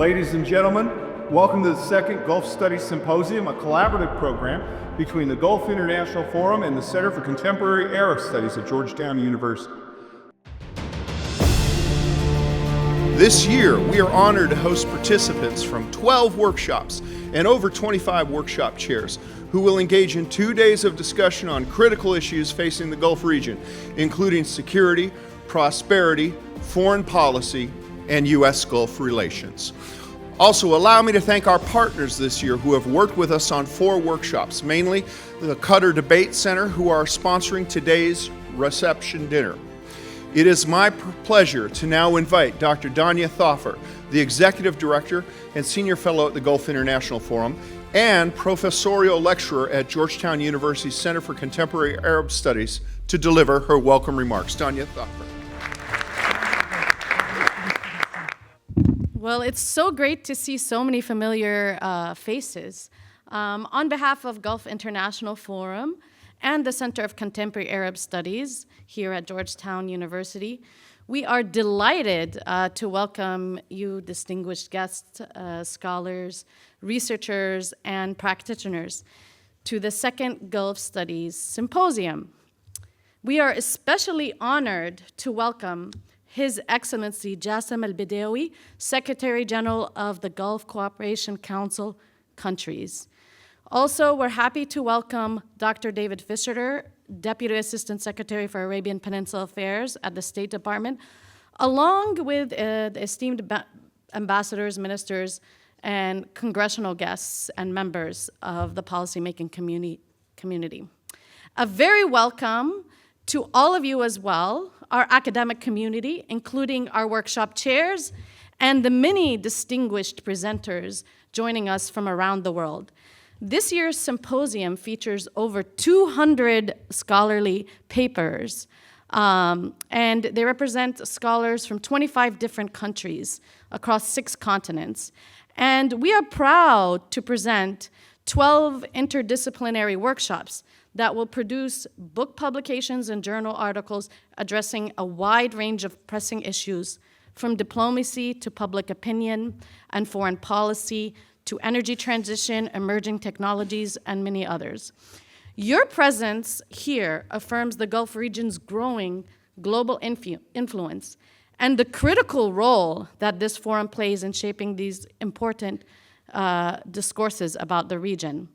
Ladies and gentlemen, welcome to the Second Gulf Studies Symposium, a collaborative program between the Gulf International Forum and the Center for Contemporary Arab Studies at Georgetown University. This year, we are honored to host participants from 12 workshops and over 25 workshop chairs who will engage in 2 days of discussion on critical issues facing the Gulf region, including security, prosperity, foreign policy, and U.S. Gulf relations. Also, allow me to thank our partners this year who have worked with us on 4 workshops, mainly the Qatar Debate Center, who are sponsoring today's reception dinner. It is my pleasure to now invite Dr. Dania Thafer, the Executive Director and Senior Fellow at the Gulf International Forum and Professorial Lecturer at Georgetown University's Center for Contemporary Arab Studies, to deliver her welcome remarks. Dania Thafer. Well, it's so great to see so many familiar faces. On behalf of Gulf International Forum and the Center of Contemporary Arab Studies here at Georgetown University, we are delighted to welcome you distinguished guests, scholars, researchers, and practitioners to the Second Gulf Studies Symposium. We are especially honored to welcome His Excellency Jasem Al Budaiwi, Secretary General of the Gulf Cooperation Council countries. Also, we're happy to welcome Dr. David Fisher, Deputy Assistant Secretary for Arabian Peninsula Affairs at the State Department, along with the esteemed ambassadors, ministers, and congressional guests and members of the policymaking community. A very welcome to all of you as well, our academic community, including our workshop chairs, and the many distinguished presenters joining us from around the world. This year's symposium features over 200 scholarly papers, and they represent scholars from 25 different countries across 6 continents. And we are proud to present 12 interdisciplinary workshops that will produce book publications and journal articles addressing a wide range of pressing issues, from diplomacy to public opinion and foreign policy, to energy transition, emerging technologies, and many others. Your presence here affirms the Gulf region's growing global influence and the critical role that this forum plays in shaping these important discourses about the region.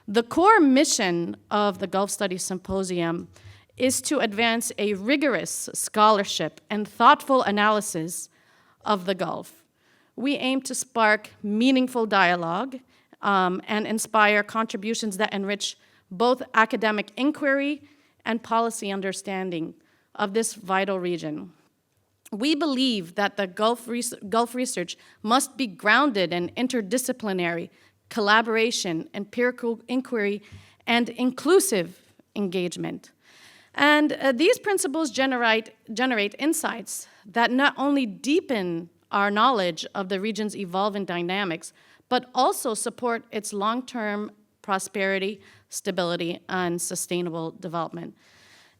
The core mission of the Gulf Studies Symposium is to advance a rigorous scholarship and thoughtful analysis of the Gulf. We aim to spark meaningful dialogue and inspire contributions that enrich both academic inquiry and policy understanding of this vital region. We believe that the Gulf research must be grounded in interdisciplinary collaboration, empirical inquiry, and inclusive engagement. And these principles generate insights that not only deepen our knowledge of the region's evolving dynamics, but also support its long-term prosperity, stability, and sustainable development.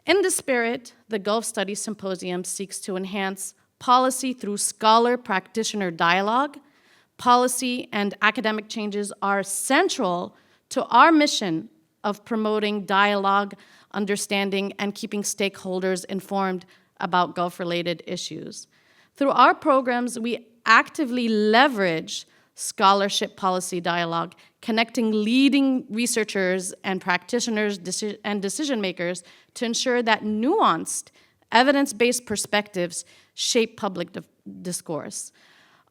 In this spirit, the Gulf Studies Symposium seeks to enhance policy through scholar-practitioner dialogue. Policy and academic changes are central to our mission of promoting dialogue, understanding, and keeping stakeholders informed about Gulf-related issues. Through our programs, we actively leverage scholarship policy dialogue, connecting leading researchers and practitioners and decision makers to ensure that nuanced, evidence-based perspectives shape public discourse.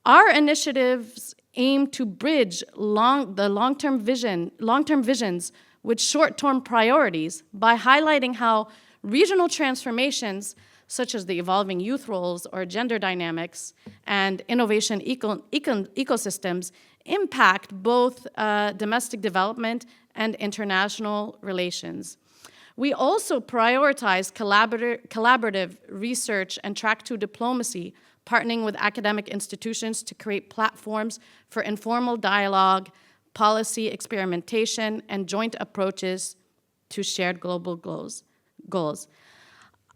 Our initiatives aim to bridge long-term visions with short-term priorities by highlighting how regional transformations, such as the evolving youth roles or gender dynamics and innovation ecosystems, impact both domestic development and international relations. We also prioritize collaborative research and track to diplomacy, partnering with academic institutions to create platforms for informal dialogue, policy experimentation, and joint approaches to shared global goals.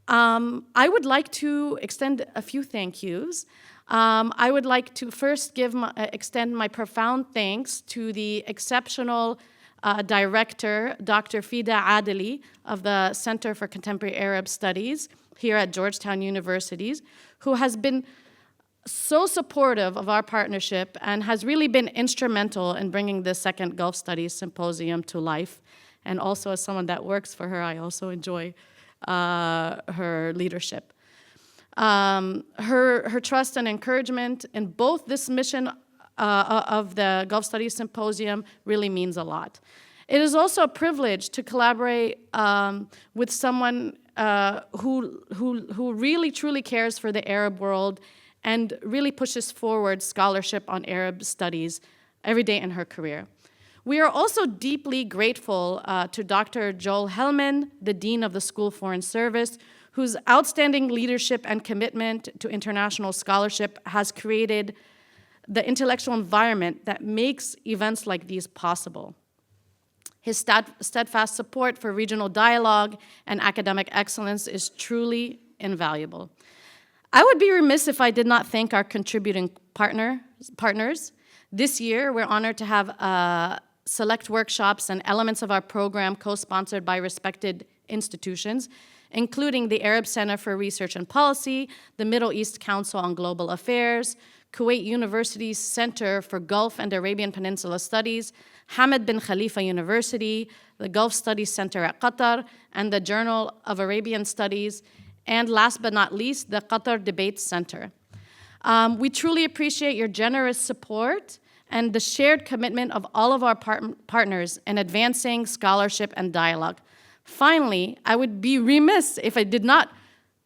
I would like to extend a few thank yous. I would like to first extend my profound thanks to the exceptional director, Dr. Fida Adely of the Center for Contemporary Arab Studies here at Georgetown University, who has been so supportive of our partnership and has really been instrumental in bringing the Second Gulf Studies Symposium to life. And also, as someone that works for her, I also enjoy her leadership. Her trust and encouragement in both this mission of the Gulf Studies Symposium really means a lot. It is also a privilege to collaborate with someone who really truly cares for the Arab world and really pushes forward scholarship on Arab studies every day in her career. We are also deeply grateful to Dr. Joel Hellman, the Dean of the School of Foreign Service, whose outstanding leadership and commitment to international scholarship has created the intellectual environment that makes events like these possible. His steadfast support for regional dialogue and academic excellence is truly invaluable. I would be remiss if I did not thank our contributing partners. This year, we're honored to have select workshops and elements of our program co-sponsored by respected institutions, including the Arab Center for Research and Policy, the Middle East Council on Global Affairs, Kuwait University's Center for Gulf and Arabian Peninsula Studies, Hamad bin Khalifa University, the Gulf Studies Center at Qatar, and the Journal of Arabian Studies, and last but not least, the Qatar Debate Center. We truly appreciate your generous support and the shared commitment of all of our partners in advancing scholarship and dialogue. Finally, I would be remiss if I did not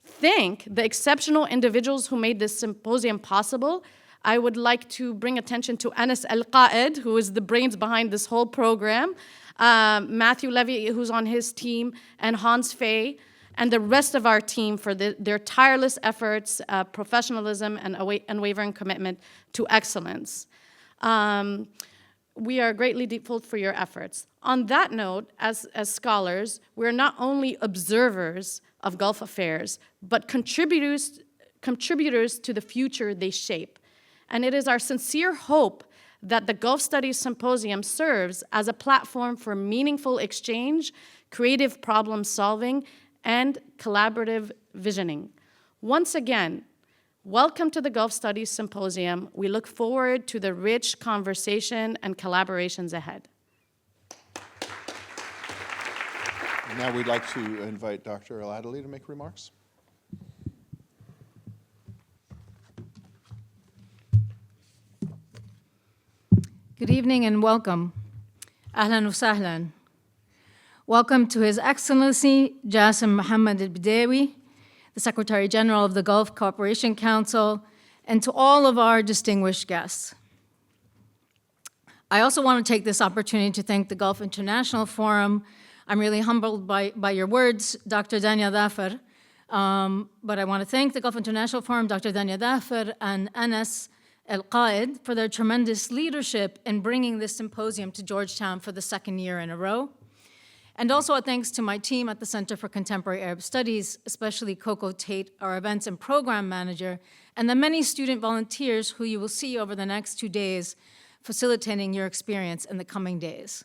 thank the exceptional individuals who made this symposium possible. I would like to bring attention to Anas Al-Qaed, who is the brains behind this whole program, Matthew Levy, who's on his team, and Hans Fay, and the rest of our team for their tireless efforts, professionalism, and unwavering commitment to excellence. We are greatly grateful for your efforts. On that note, as scholars, we're not only observers of Gulf affairs, but contributors to the future they shape. And it is our sincere hope that the Gulf Studies Symposium serves as a platform for meaningful exchange, creative problem solving, and collaborative visioning. Once again, welcome to the Gulf Studies Symposium. We look forward to the rich conversation and collaborations ahead. Now we'd like to invite Dr. Adely to make remarks. Good evening and welcome. Ahlan wa sahlan. Welcome to His Excellency Jasem Mohammed Al Budaiwi, the Secretary General of the Gulf Cooperation Council, and to all of our distinguished guests. I also want to take this opportunity to thank the Gulf International Forum. I'm really humbled by your words, Dr. Dania Thafer, but I want to thank the Gulf International Forum, Dr. Dania Thafer, and Anas Al-Qaed for their tremendous leadership in bringing this symposium to Georgetown for the second year in a row. And also a thanks to my team at the Center for Contemporary Arab Studies, especially Coco Tate, our events and program manager, and the many student volunteers who you will see over the next 2 days facilitating your experience in the coming days.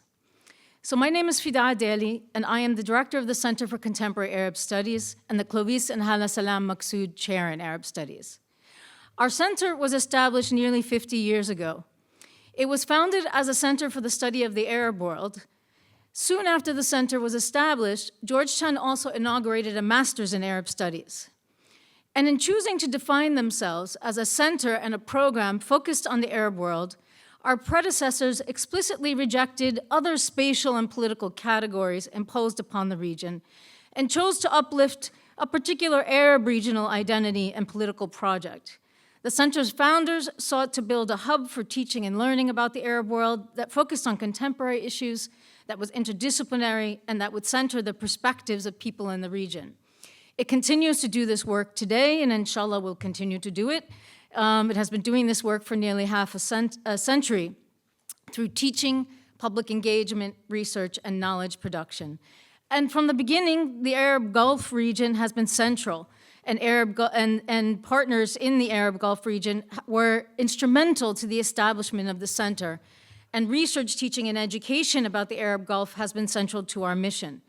So my name is Fida Adely, and I am the director of the Center for Contemporary Arab Studies and the Clovis and Hala Salam Maqsood Chair in Arab Studies. Our center was established nearly 50 years ago. It was founded as a center for the study of the Arab world. Soon after the center was established, Georgetown also inaugurated a master's in Arab studies. And in choosing to define themselves as a center and a program focused on the Arab world, our predecessors explicitly rejected other spatial and political categories imposed upon the region and chose to uplift a particular Arab regional identity and political project. The center's founders sought to build a hub for teaching and learning about the Arab world that focused on contemporary issues, that was interdisciplinary, and that would center the perspectives of people in the region. It continues to do this work today, and inshallah will continue to do it. It has been doing this work for nearly half a century through teaching, public engagement, research, and knowledge production. And from the beginning, the Arab Gulf region has been central and partners in the Arab Gulf region were instrumental to the establishment of the center. And research, teaching, and education about the Arab Gulf has been central to our mission.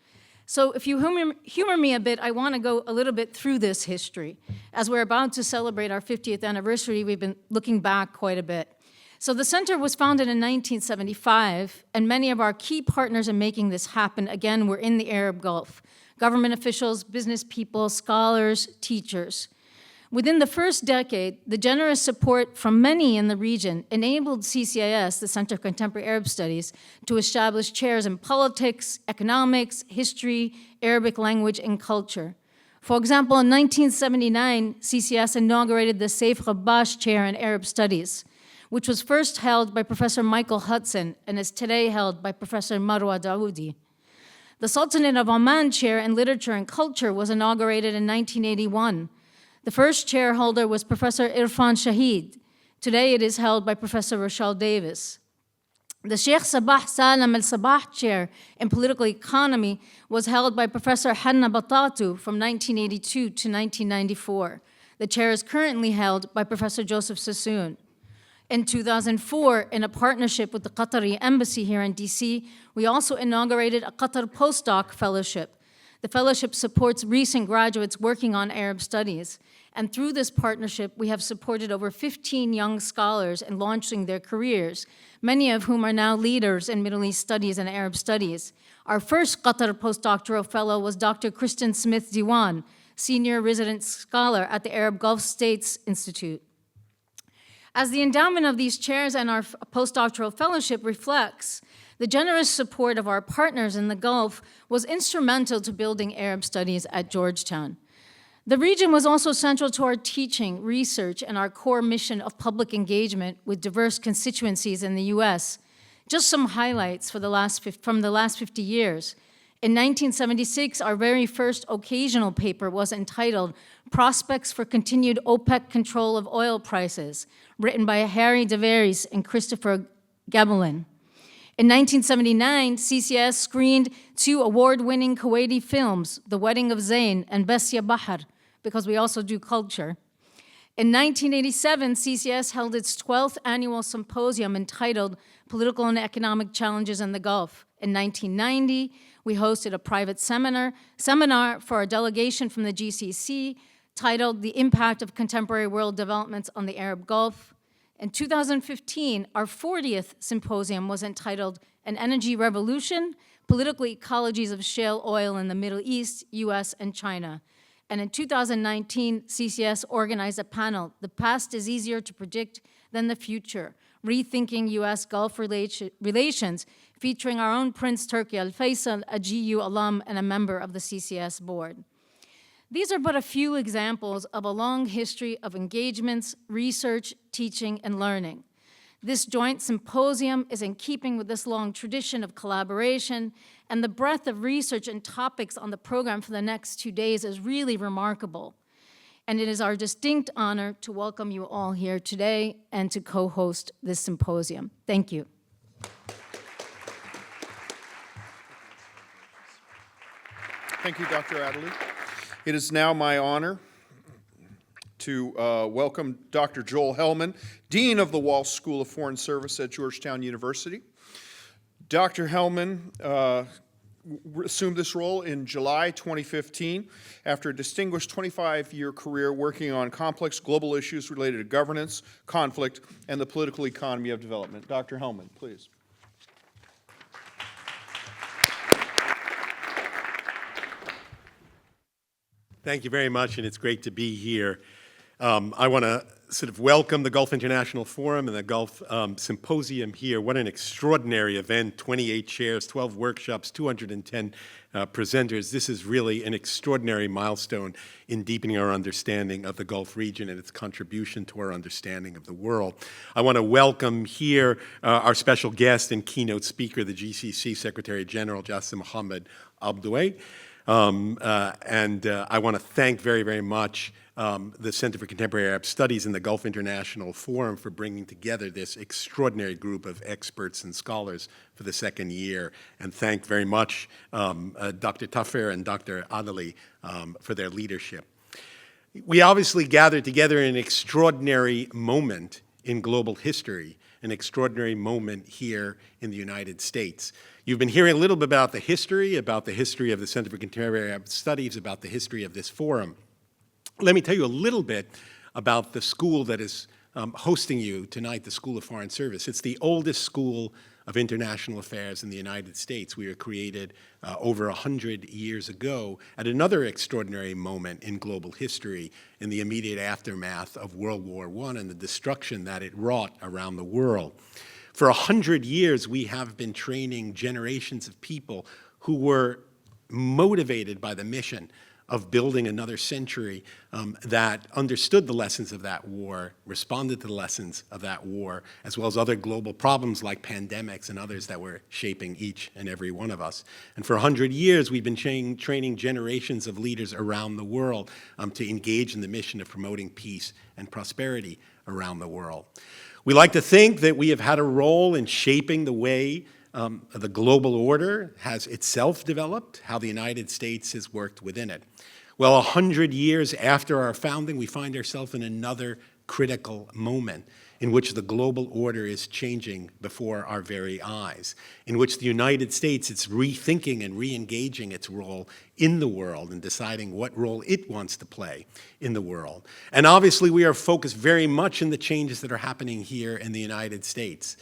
So if you humor me a bit, I want to go a little bit through this history. As we're about to celebrate our 50th anniversary, we've been looking back quite a bit. So the center was founded in 1975, and many of our key partners in making this happen, again, were in the Arab Gulf: government officials, business people, scholars, teachers. Within the first decade, the generous support from many in the region enabled CCIS, the Center for Contemporary Arab Studies, to establish chairs in politics, economics, history, Arabic language, and culture. For example, in 1979, CCS inaugurated the Saif Ghabash Chair in Arab Studies, which was first held by Professor Michael Hudson and is today held by Professor Marwa Dawoodi. The Sultanate of Oman Chair in Literature and Culture was inaugurated in 1981. The first chair holder was Professor Irfan Shahid. Today it is held by Professor Rochelle Davis. The Sheikh Sabah Salam al-Sabah Chair in Political Economy was held by Professor Hanna Batatu from 1982 to 1994. The chair is currently held by Professor Joseph Sassoon. In 2004, in a partnership with the Qatari Embassy here in DC, we also inaugurated a Qatar postdoc fellowship. The fellowship supports recent graduates working on Arab studies. And through this partnership, we have supported over 15 young scholars in launching their careers, many of whom are now leaders in Middle East studies and Arab studies. Our first Qatar postdoctoral fellow was Dr. Kristen Smith Diwan, senior resident scholar at the Arab Gulf States Institute. As the endowment of these chairs and our postdoctoral fellowship reflects, the generous support of our partners in the Gulf was instrumental to building Arab studies at Georgetown. The region was also central to our teaching, research, and our core mission of public engagement with diverse constituencies in the US. Just some highlights from the last 50 years. In 1976, our very first occasional paper was entitled Prospects for Continued OPEC Control of Oil Prices, written by Harry DeVeries and Christopher Gabelin. In 1979, CCS screened 2 award-winning Kuwaiti films, The Wedding of Zayn and Besya Bahar, because we also do culture. In 1987, CCS held its 12th annual symposium entitled Political and Economic Challenges in the Gulf. In 1990, we hosted a private seminar for a delegation from the GCC titled The Impact of Contemporary World Developments on the Arab Gulf. In 2015, our 40th symposium was entitled An Energy Revolution, Political Ecologies of Shale Oil in the Middle East, US, and China. And in 2019, CCS organized a panel, The Past is Easier to Predict Than the Future, Rethinking US Gulf Relations, featuring our own Prince Turki Al-Faisal, a GU alum and a member of the CCS board. These are but a few examples of a long history of engagements, research, teaching, and learning. This joint symposium is in keeping with this long tradition of collaboration, and the breadth of research and topics on the program for the next 2 days is really remarkable. And it is our distinct honor to welcome you all here today and to co-host this symposium. Thank you. Thank you, Dr. Adely. It is now my honor to welcome Dr. Joel Hellman, Dean of the Walsh School of Foreign Service at Georgetown University. Dr. Hellman assumed this role in July 2015 after a distinguished 25-year career working on complex global issues related to governance, conflict, and the political economy of development. Dr. Hellman, please. Thank you very much, and it's great to be here. I want to sort of welcome the Gulf International Forum and the Gulf Symposium here. What an extraordinary event, 28 chairs, 12 workshops, 210 presenters. This is really an extraordinary milestone in deepening our understanding of the Gulf region and its contribution to our understanding of the world. I want to welcome here our special guest and keynote speaker, the GCC Secretary General, Jasem Mohammed Al Budaiwi. I want to thank very, very much the Center for Contemporary Arab Studies and the Gulf International Forum for bringing together this extraordinary group of experts and scholars for the second year. And thank very much Dr. Thafer and Dr. Adely for their leadership. We obviously gathered together in an extraordinary moment in global history, an extraordinary moment here in the United States. You've been hearing a little bit about the history of the Center for Contemporary Arab Studies, about the history of this forum. Let me tell you a little bit about the school that is hosting you tonight, the School of Foreign Service. It's the oldest school of international affairs in the United States. We were created over 100 years ago at another extraordinary moment in global history in the immediate aftermath of World War I and the destruction that it wrought around the world. For 100 years, we have been training generations of people who were motivated by the mission of building another century that understood the lessons of that war, responded to the lessons of that war, as well as other global problems like pandemics and others that were shaping each and every one of us. And for 100 years, we've been training generations of leaders around the world to engage in the mission of promoting peace and prosperity around the world. We like to think that we have had a role in shaping the way the global order has itself developed, how the United States has worked within it. Well, 100 years after our founding, we find ourselves in another critical moment in which the global order is changing before our very eyes, in which the United States is rethinking and re-engaging its role in the world and deciding what role it wants to play in the world. And obviously, we are focused very much on the changes that are happening here in the United States.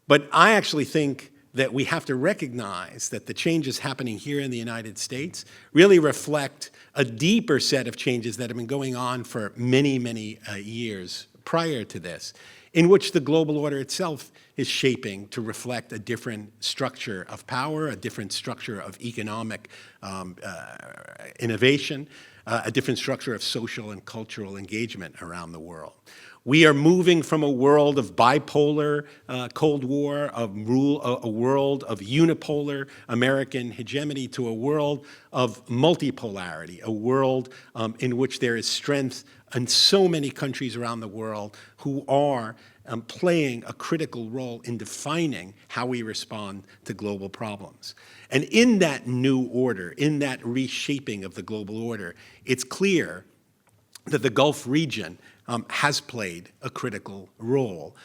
But I actually think that we have to recognize that the changes happening here in the United States really reflect a deeper set of changes that have been going on for many, many years prior to this, in which the global order itself is shaping to reflect a different structure of power, a different structure of economic innovation, a different structure of social and cultural engagement around the world. We are moving from a world of bipolar Cold War, a world of unipolar American hegemony, to a world of multipolarity, a world in which there is strength in so many countries around the world who are playing a critical role in defining how we respond to global problems. And in that new order, in that reshaping of the global order, it's clear that the Gulf region has played a critical role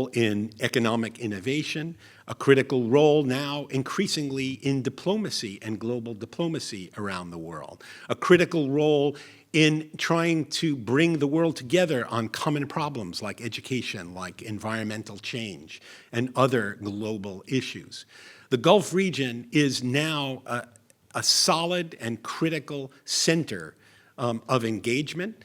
in economic innovation, a critical role now increasingly in diplomacy and global diplomacy around the world, a critical role in trying to bring the world together on common problems like education, like environmental change, and other global issues. The Gulf region is now a solid and critical center of engagement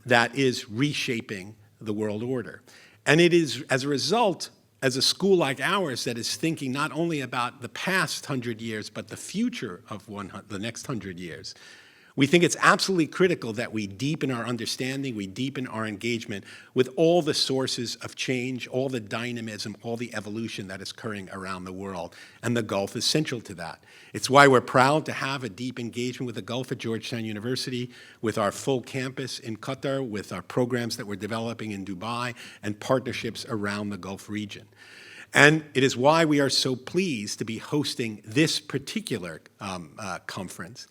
that is reshaping the world order. And it is, as a result, as a school like ours that is thinking not only about the past 100 years, but the future of the next 100 years, we think it's absolutely critical that we deepen our understanding, we deepen our engagement with all the sources of change, all the dynamism, all the evolution that is occurring around the world. And the Gulf is central to that. It's why we're proud to have a deep engagement with the Gulf at Georgetown University, with our full campus in Qatar, with our programs that we're developing in Dubai, and partnerships around the Gulf region. And it is why we are so pleased to be hosting this particular conference.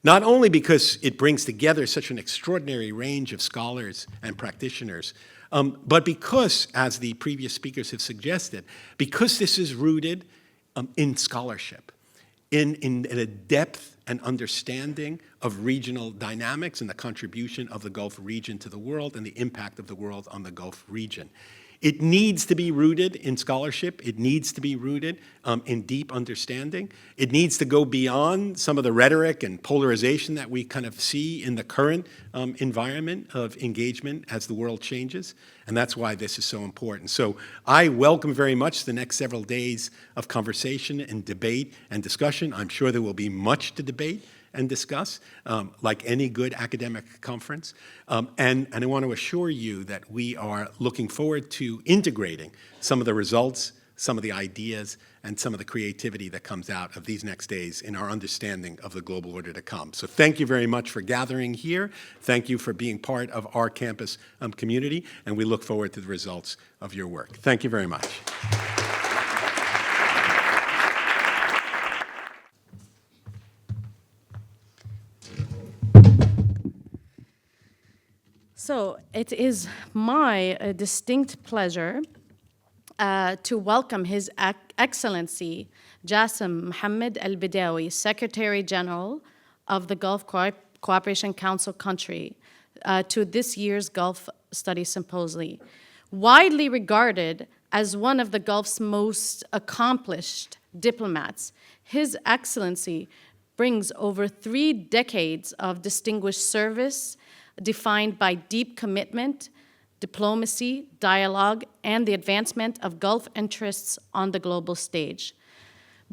Not only because it brings together such an extraordinary range of scholars and practitioners, but because, as the previous speakers have suggested, because this is rooted in scholarship, in a depth and understanding of regional dynamics and the contribution of the Gulf region to the world and the impact of the world on the Gulf region. It needs to be rooted in scholarship. It needs to be rooted in deep understanding. It needs to go beyond some of the rhetoric and polarization that we kind of see in the current environment of engagement as the world changes. And that's why this is so important. So I welcome very much the next several days of conversation and debate and discussion. I'm sure there will be much to debate and discuss, like any good academic conference. And I want to assure you that we are looking forward to integrating some of the results, some of the ideas, and some of the creativity that comes out of these next days in our understanding of the global order to come. So thank you very much for gathering here. Thank you for being part of our campus community, and we look forward to the results of your work. Thank you very much. So it is my distinct pleasure to welcome His Excellency Jasem Mohammed Al Budaiwi, Secretary General of the Gulf Cooperation Council country, to this year's Gulf Studies Symposium. Widely regarded as one of the Gulf's most accomplished diplomats, His Excellency brings over 3 decades of distinguished service defined by deep commitment, diplomacy, dialogue, and the advancement of Gulf interests on the global stage.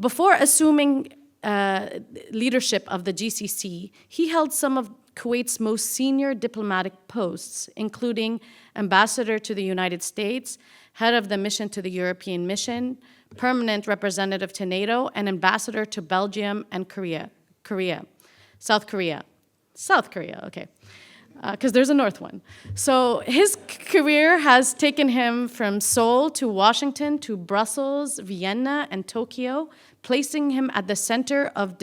Before assuming leadership of the GCC, he held some of Kuwait's most senior diplomatic posts, including ambassador to the United States, head of the mission to the European Mission, permanent representative to NATO, and ambassador to Belgium and South Korea, okay. Because there's a North one. So his career has taken him from Seoul to Washington to Brussels, Vienna, and Tokyo, placing him at the center of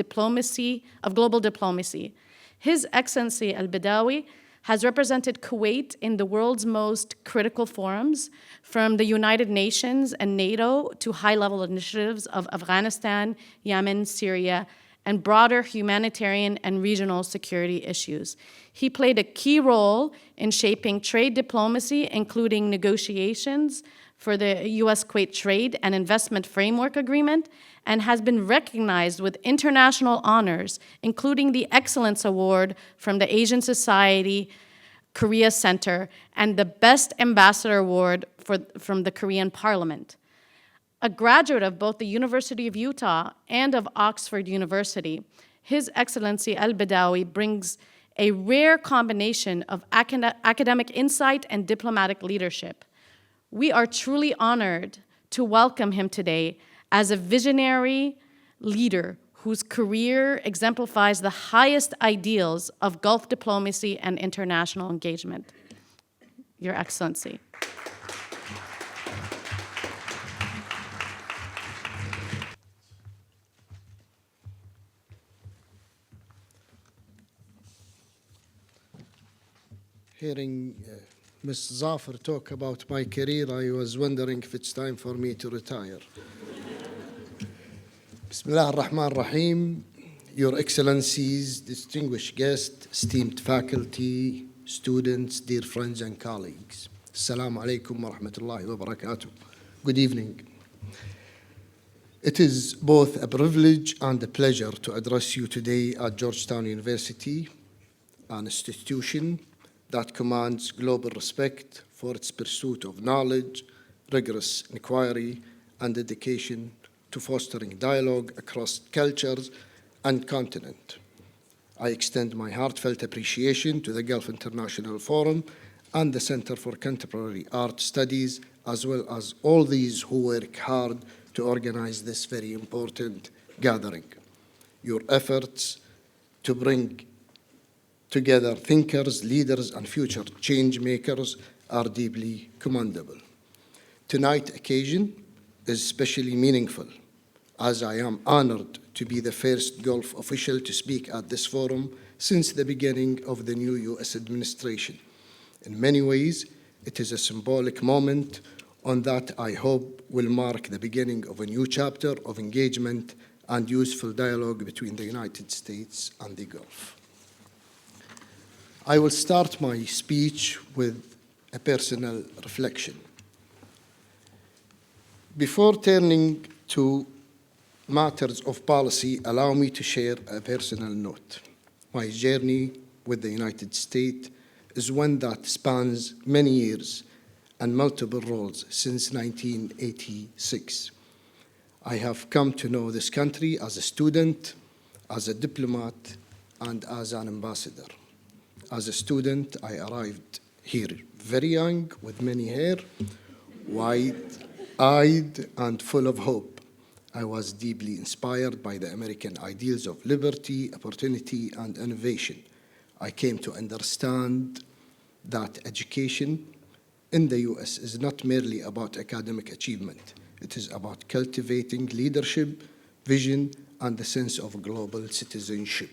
global diplomacy. His Excellency Al Budaiwi has represented Kuwait in the world's most critical forums, from the United Nations and NATO to high-level initiatives of Afghanistan, Yemen, Syria, and broader humanitarian and regional security issues. He played a key role in shaping trade diplomacy, including negotiations for the U.S.-Kuwait Trade and Investment Framework Agreement, and has been recognized with international honors, including the Excellence Award from the Asian Society Korea Center and the Best Ambassador Award from the Korean Parliament. A graduate of both the University of Utah and of Oxford University, His Excellency Al Budaiwi brings a rare combination of academic insight and diplomatic leadership. We are truly honored to welcome him today as a visionary leader whose career exemplifies the highest ideals of Gulf diplomacy and international engagement. Your Excellency. Hearing Ms. Thafer talk about my career, I was wondering if it's time for me to retire. Bismillah ar-Rahman ar-Rahim, Your Excellencies, distinguished guests, esteemed faculty, students, dear friends and colleagues. Assalamu alaikum wa rahmatullahi wa barakatuh. Good evening. It is both a privilege and a pleasure to address you today at Georgetown University, an institution that commands global respect for its pursuit of knowledge, rigorous inquiry, and dedication to fostering dialogue across cultures and continent. I extend my heartfelt appreciation to the Gulf International Forum and the Center for Contemporary Art Studies, as well as all these who work hard to organize this very important gathering. Your efforts to bring together thinkers, leaders, and future change makers are deeply commendable. Tonight's occasion is especially meaningful, as I am honored to be the first Gulf official to speak at this forum since the beginning of the new U.S. administration. In many ways, it is a symbolic moment on that I hope will mark the beginning of a new chapter of engagement and useful dialogue between the United States and the Gulf. I will start my speech with a personal reflection. Before turning to matters of policy, allow me to share a personal note. My journey with the United States is one that spans many years and multiple roles since 1986. I have come to know this country as a student, as a diplomat, and as an ambassador. As a student, I arrived here very young, with many hair, wide-eyed, and full of hope. I was deeply inspired by the American ideals of liberty, opportunity, and innovation. I came to understand that education in the U.S. is not merely about academic achievement. It is about cultivating leadership, vision, and a sense of global citizenship.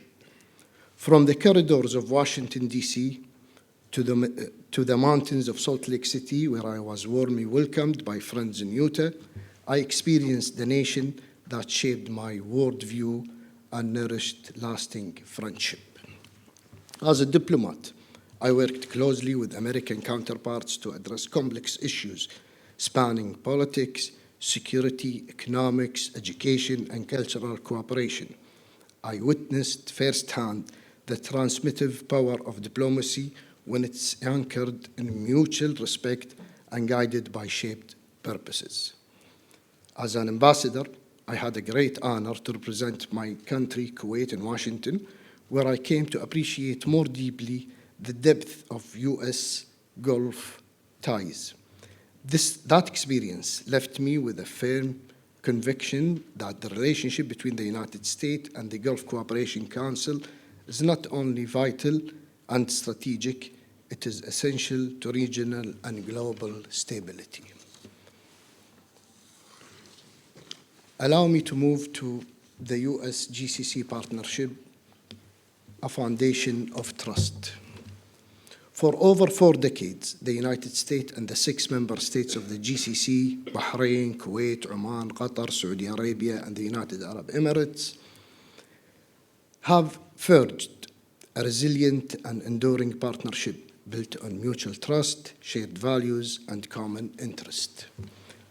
From the corridors of Washington, D.C., to the mountains of Salt Lake City, where I was warmly welcomed by friends in Utah, I experienced the nation that shaped my worldview and nourished lasting friendship. As a diplomat, I worked closely with American counterparts to address complex issues spanning politics, security, economics, education, and cultural cooperation. I witnessed firsthand the transformative power of diplomacy when it's anchored in mutual respect and guided by shaped purposes. As an ambassador, I had a great honor to represent my country, Kuwait, in Washington, where I came to appreciate more deeply the depth of U.S. Gulf ties. That experience left me with a firm conviction that the relationship between the United States and the Gulf Cooperation Council is not only vital and strategic, it is essential to regional and global stability. Allow me to move to the U.S. GCC partnership, a foundation of trust. For over 4 decades, the United States and the 6 member states of the GCC, Bahrain, Kuwait, Oman, Qatar, Saudi Arabia, and the United Arab Emirates, have forged a resilient and enduring partnership built on mutual trust, shared values, and common interest.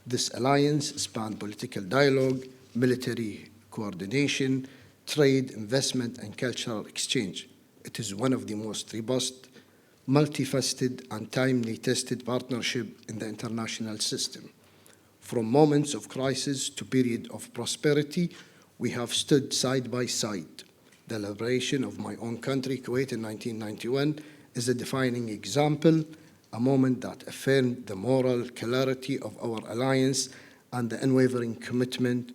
This alliance spanned political dialogue, military coordination, trade, investment, and cultural exchange. It is one of the most robust, multifaceted, and timely tested partnership in the international system. From moments of crisis to periods of prosperity, we have stood side by side. The liberation of my own country, Kuwait, in 1991 is a defining example, a moment that affirmed the moral clarity of our alliance and the unwavering commitment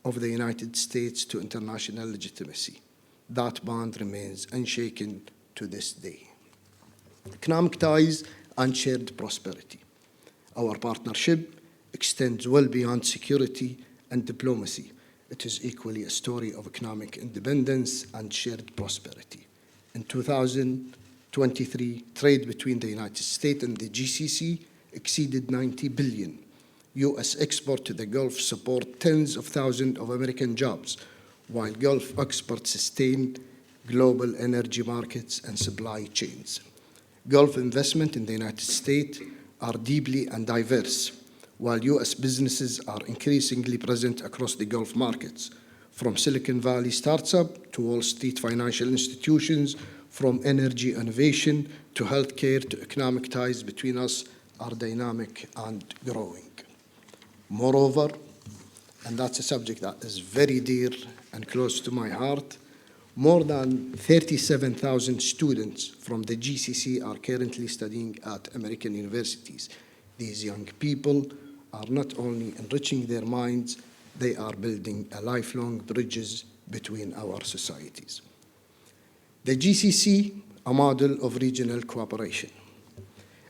of the United States to international legitimacy. That bond remains unshaken to this day. Economic ties and shared prosperity. Our partnership extends well beyond security and diplomacy. It is equally a story of economic independence and shared prosperity. In 2023, trade between the United States and the GCC exceeded $90 billion. U.S. export to the Gulf support tens of thousands of American jobs, while Gulf exports sustain global energy markets and supply chains. Gulf investment in the United States are deeply and diverse, while U.S. businesses are increasingly present across the Gulf markets, from Silicon Valley startups to Wall Street financial institutions, from energy innovation to healthcare to economic ties between us are dynamic and growing. Moreover, and that's a subject that is very dear and close to my heart, more than 37,000 students from the GCC are currently studying at American universities. These young people are not only enriching their minds, they are building a lifelong bridges between our societies. The GCC, a model of regional cooperation.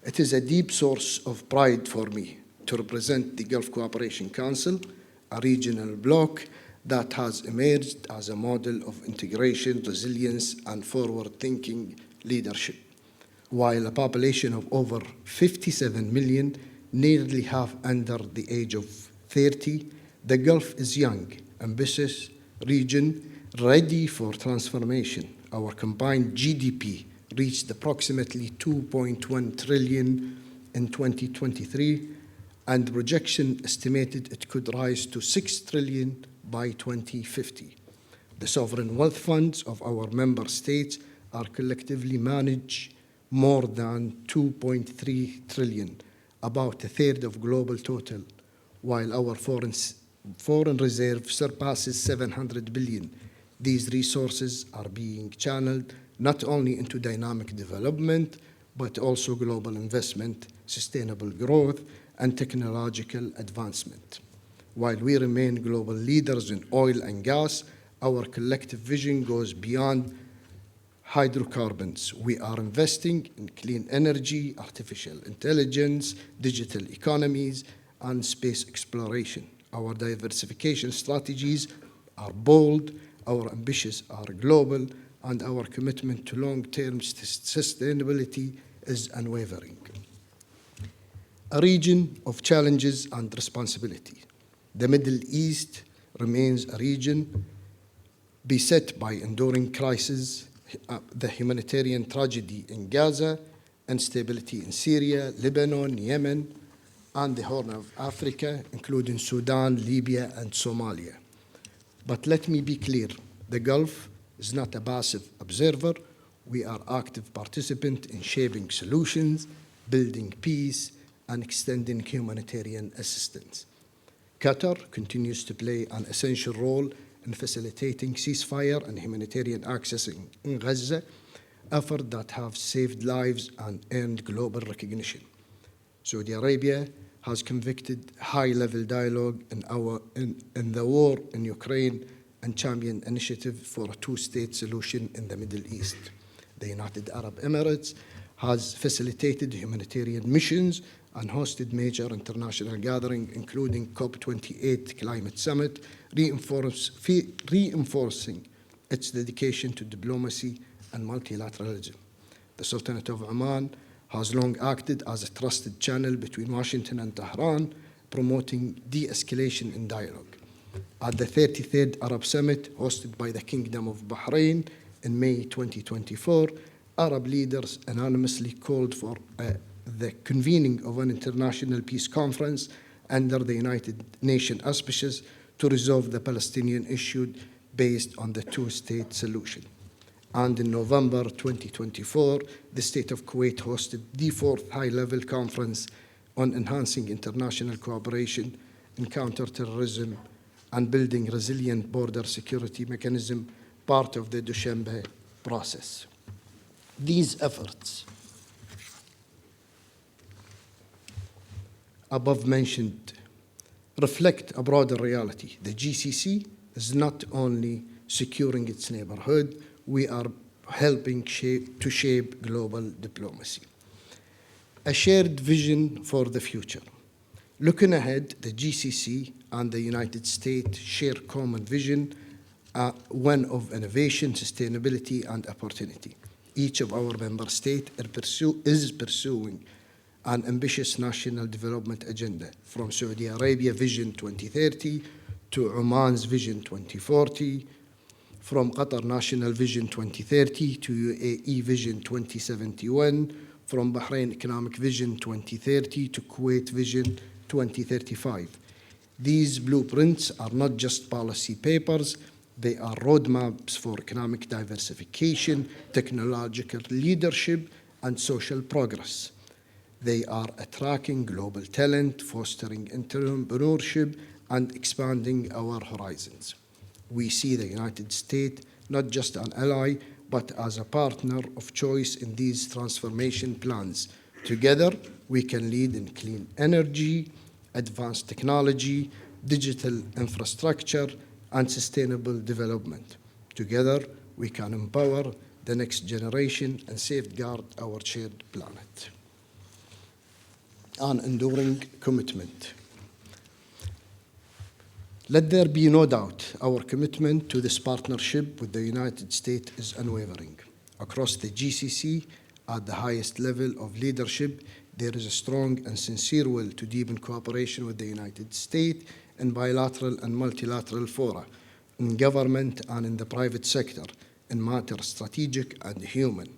It is a deep source of pride for me to represent the Gulf Cooperation Council, a regional bloc that has emerged as a model of integration, resilience, and forward-thinking leadership. While a population of over 57 million, nearly half under the age of 30, the Gulf is young, ambitious region ready for transformation. Our combined GDP reached approximately 2.1 trillion in 2023, and projection estimated it could rise to 6 trillion by 2050. The sovereign wealth funds of our member states are collectively manage more than 2.3 trillion, about a third of global total, while our foreign reserve surpasses 700 billion. These resources are being channeled not only into dynamic development, but also global investment, sustainable growth, and technological advancement. While we remain global leaders in oil and gas, our collective vision goes beyond hydrocarbons. We are investing in clean energy, artificial intelligence, digital economies, and space exploration. Our diversification strategies are bold, our ambitions are global, and our commitment to long-term sustainability is unwavering. A region of challenges and responsibility. The Middle East remains a region beset by enduring crises, the humanitarian tragedy in Gaza, instability in Syria, Lebanon, Yemen, and the Horn of Africa, including Sudan, Libya, and Somalia. But let me be clear, the Gulf is not a passive observer. We are active participants in shaping solutions, building peace, and extending humanitarian assistance. Qatar continues to play an essential role in facilitating ceasefire and humanitarian access in Gaza, efforts that have saved lives and earned global recognition. Saudi Arabia has convicted high-level dialogue in the war in Ukraine and championed initiative for a two-state solution in the Middle East. The United Arab Emirates has facilitated humanitarian missions and hosted major international gatherings, including COP28 Climate Summit, reinforcing its dedication to diplomacy and multilateralism. The Sultanate of Oman has long acted as a trusted channel between Washington and Tehran, promoting de-escalation and dialogue. At the 33rd Arab Summit, hosted by the Kingdom of Bahrain in May 2024, Arab leaders unanimously called for the convening of an international peace conference under the United Nations auspices to resolve the Palestinian issue based on the two-state solution. And in November 2024, the State of Kuwait hosted the fourth high-level conference on enhancing international cooperation in counterterrorism and building resilient border security mechanism, part of the Dushanbe process. These efforts, above mentioned, reflect a broader reality. The GCC is not only securing its neighborhood, we are helping to shape global diplomacy. A shared vision for the future. Looking ahead, the GCC and the United States share common vision, one of innovation, sustainability, and opportunity. Each of our member states is pursuing an ambitious national development agenda, from Saudi Arabia Vision 2030 to Oman's Vision 2040, from Qatar National Vision 2030 to UAE Vision 2071, from Bahrain Economic Vision 2030 to Kuwait Vision 2035. These blueprints are not just policy papers, they are roadmaps for economic diversification, technological leadership, and social progress. They are attracting global talent, fostering entrepreneurship, and expanding our horizons. We see the United States not just an ally, but as a partner of choice in these transformation plans. Together, we can lead in clean energy, advanced technology, digital infrastructure, and sustainable development. Together, we can empower the next generation and safeguard our shared planet. An enduring commitment. Let there be no doubt, our commitment to this partnership with the United States is unwavering. Across the GCC, at the highest level of leadership, there is a strong and sincere will to deepen cooperation with the United States in bilateral and multilateral fora, in government and in the private sector, in matters strategic and human.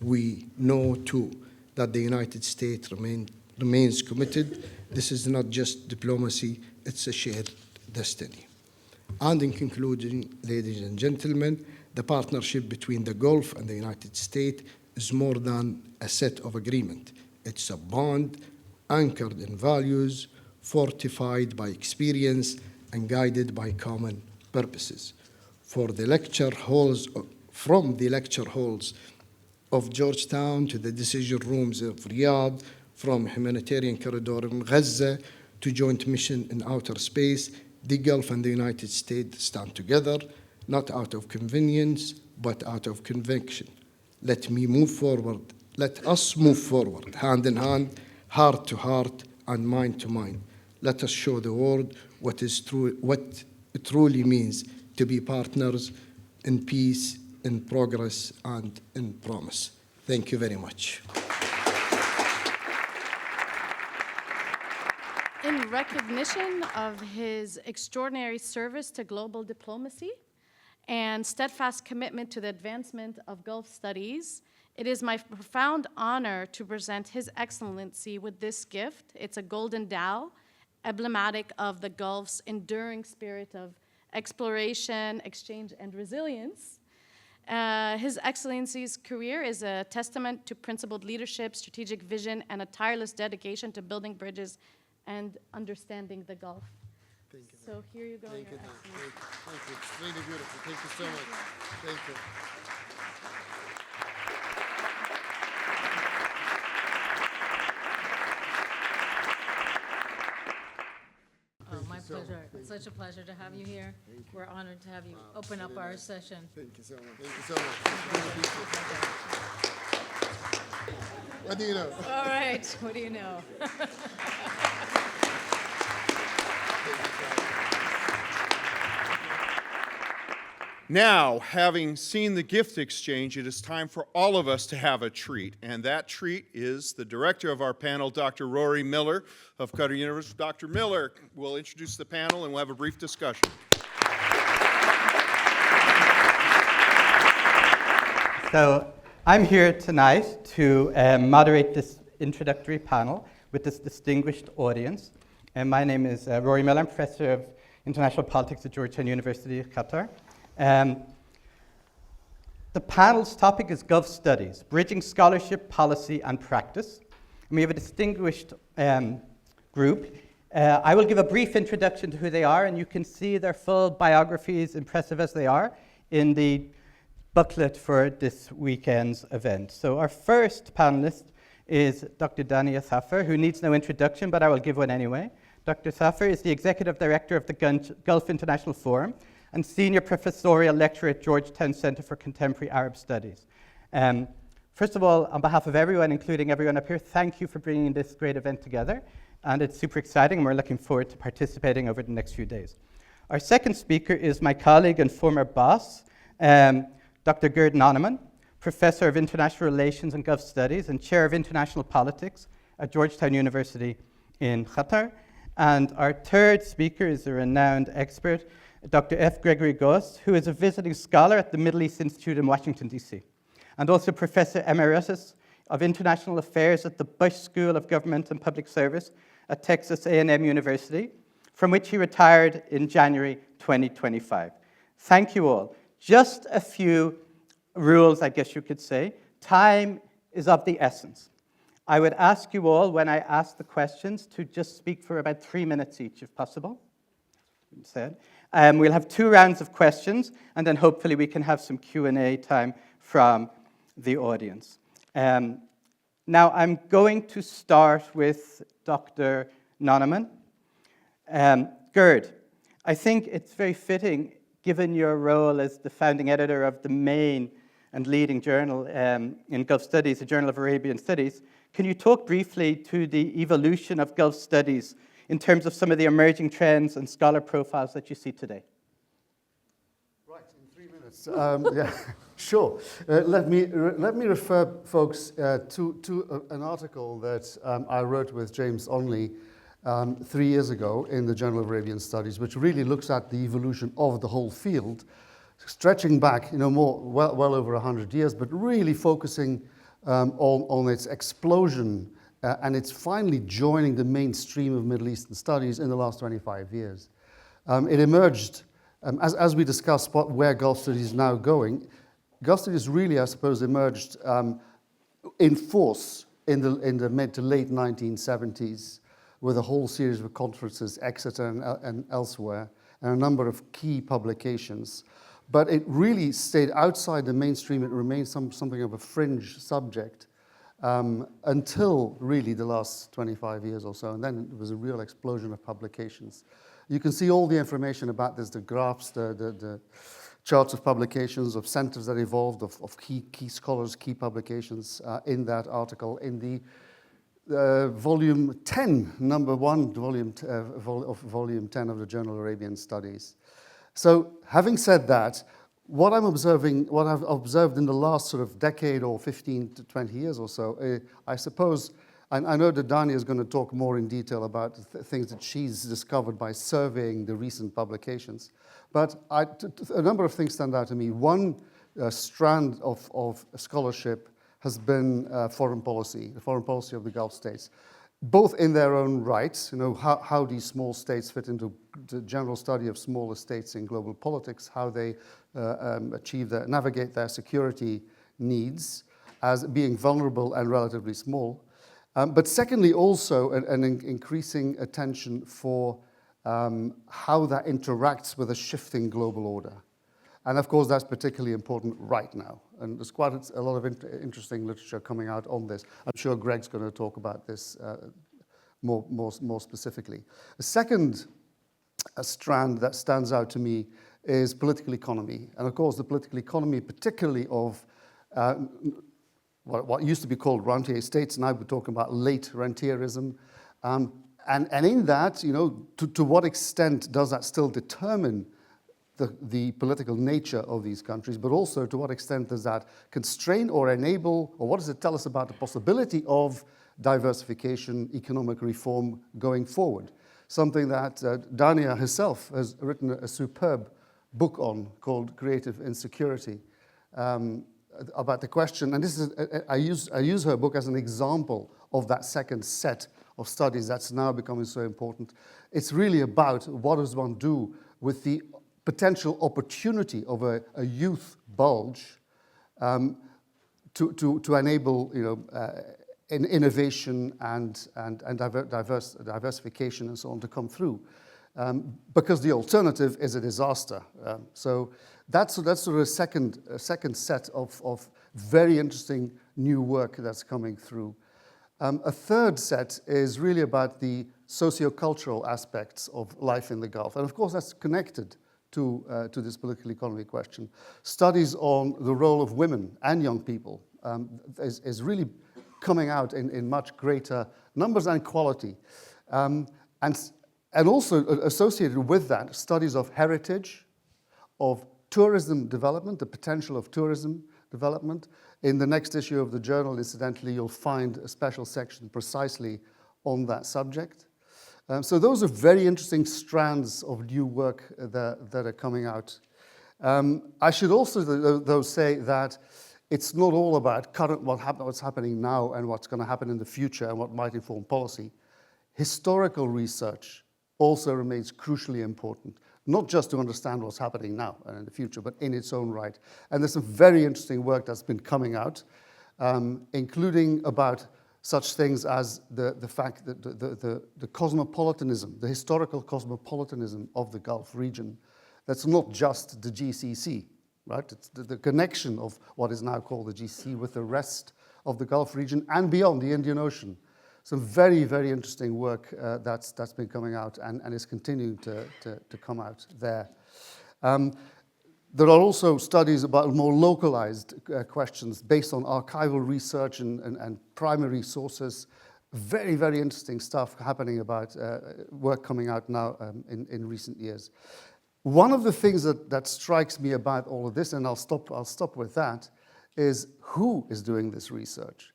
We know, too, that the United States remains committed. This is not just diplomacy, it's a shared destiny. And in conclusion, ladies and gentlemen, the partnership between the Gulf and the United States is more than a set of agreements. It's a bond anchored in values, fortified by experience, and guided by common purposes. From the lecture halls of Georgetown to the decision rooms of Riyadh, from humanitarian corridor in Gaza to joint mission in outer space, the Gulf and the United States stand together, not out of convenience, but out of conviction. Let us move forward, hand in hand, heart to heart, and mind to mind. Let us show the world what it truly means to be partners in peace, in progress, and in promise. Thank you very much. In recognition of his extraordinary service to global diplomacy and steadfast commitment to the advancement of Gulf studies, it is my profound honor to present His Excellency with this gift. It's a golden dowel, emblematic of the Gulf's enduring spirit of exploration, exchange, and resilience. His Excellency's career is a testament to principled leadership, strategic vision, and a tireless dedication to building bridges and understanding the Gulf. Thank you. So here you go, Thank Your you. Excellency. Thank you. It's really beautiful. Thank you so much. Thank you. Oh, my pleasure. It's such a pleasure to have you here. We're honored to have you open up our session. Thank you so much. Thank you so much. What do you know? All right, what do you know? Now, having seen the gift exchange, it is time for all of us to have a treat. And that treat is the director of our panel, Dr. Rory Miller of Qatar University. Dr. Miller will introduce the panel and we'll have a brief discussion. So I'm here tonight to moderate this introductory panel with this distinguished audience. And my name is Rory Miller. I'm professor of international politics at Georgetown University, Qatar. The panel's topic is Gulf Studies, Bridging Scholarship, Policy, and Practice. And we have a distinguished group. I will give a brief introduction to who they are, and you can see their full biographies, impressive as they are, in the booklet for this weekend's event. So our first panelist is Dr. Dania Thafer, who needs no introduction, but I will give one anyway. Dr. Thafer is the Executive Director of the Gulf International Forum and Senior Professorial Lecturer at Georgetown Center for Contemporary Arab Studies. First of all, on behalf of everyone, including everyone up here, thank you for bringing this great event together. And it's super exciting, and we're looking forward to participating over the next few days. Our second speaker is my colleague and former boss, Dr. Gerd Nonneman, Professor of International Relations and Gulf Studies and Chair of International Politics at Georgetown University in Qatar. And our third speaker is a renowned expert, Dr. F. Gregory Gause, who is a visiting scholar at the Middle East Institute in Washington, D.C., and also Professor Emeritus of International Affairs at the Bush School of Government and Public Service at Texas A&M University, from which he retired in January 2025. Thank you all. Just a few rules, I guess you could say. Time is of the essence. I would ask you all, when I ask the questions, to just speak for about 3 minutes each, if possible. We'll have 2 rounds of questions, and then hopefully we can have some Q&A time from the audience. Now, I'm going to start with Dr. Nonneman. Gerd, I think it's very fitting, given your role as the founding editor of the main and leading journal in Gulf Studies, the Journal of Arabian Studies, can you talk briefly to the evolution of Gulf Studies in terms of some of the emerging trends and scholar profiles that you see today? Right, in 3 minutes. Yeah, sure. Let me refer folks to an article that I wrote with James Onley 3 years ago in the Journal of Arabian Studies, which really looks at the evolution of the whole field, stretching back, well over 100 years, but really focusing on its explosion, and it's finally joining the mainstream of Middle Eastern studies in the last 25 years. It emerged, as we discussed where Gulf Studies is now going. Gulf Studies really, I suppose, emerged in force in the mid to late 1970s with a whole series of conferences, Exeter and elsewhere, and a number of key publications. But it really stayed outside the mainstream. It remained something of a fringe subject until really the last 25 years or so. And then it was a real explosion of publications. You can see all the information about this, the graphs, the charts of publications, of centers that evolved, of key scholars, key publications in that article in the volume 10, number 1, volume 10 of the Journal of Arabian Studies. So having said that, what I've observed in the last sort of decade or 15 to 20 years or so, I suppose I know that Dania is going to talk more in detail about things that she's discovered by surveying the recent publications. But a number of things stand out to me. One strand of scholarship has been foreign policy, the foreign policy of the Gulf states, both in their own rights, how these small states fit into the general study of smaller states in global politics, how they navigate their security needs as being vulnerable and relatively small. But secondly, also an increasing attention for how that interacts with a shifting global order. And of course, that's particularly important right now. And there's quite a lot of interesting literature coming out on this. I'm sure Greg's going to talk about this more specifically. The second strand that stands out to me is political economy. And of course, the political economy, particularly of what used to be called rentier states, now we're talking about late rentierism. And in that, to what extent does that still determine the political nature of these countries, but also to what extent does that constrain or enable, or what does it tell us about the possibility of diversification, economic reform going forward? Something that Dania herself has written a superb book on called Creative Insecurity, about the question, and this is I use her book as an example of that second set of studies that's now becoming so important. It's really about what does one do with the potential opportunity of a youth bulge to enable innovation and diversification and so on to come through, because the alternative is a disaster. So that's sort of a second set of very interesting new work that's coming through. A third set is really about the sociocultural aspects of life in the Gulf, and of course that's connected to this political economy question. Studies on the role of women and young people is really coming out in much greater numbers and quality. And also associated with that, studies of heritage, of tourism development, the potential of tourism development. In the next issue of the journal, incidentally, you'll find a special section precisely on that subject. So those are very interesting strands of new work that are coming out. I should also, though, say that it's not all about what's happening now and what's going to happen in the future and what might inform policy. Historical research also remains crucially important, not just to understand what's happening now and in the future, but in its own right. And there's some very interesting work that's been coming out, including about such things as the fact that the cosmopolitanism, the historical cosmopolitanism of the Gulf region, that's not just the GCC, right? It's the connection of what is now called the GCC with the rest of the Gulf region and beyond the Indian Ocean. Some very, very interesting work that's been coming out and is continuing to come out there. There are also studies about more localized questions based on archival research and primary sources. Very, very interesting stuff happening about work coming out now in recent years. One of the things that strikes me about all of this, and I'll stop with that, is who is doing this research.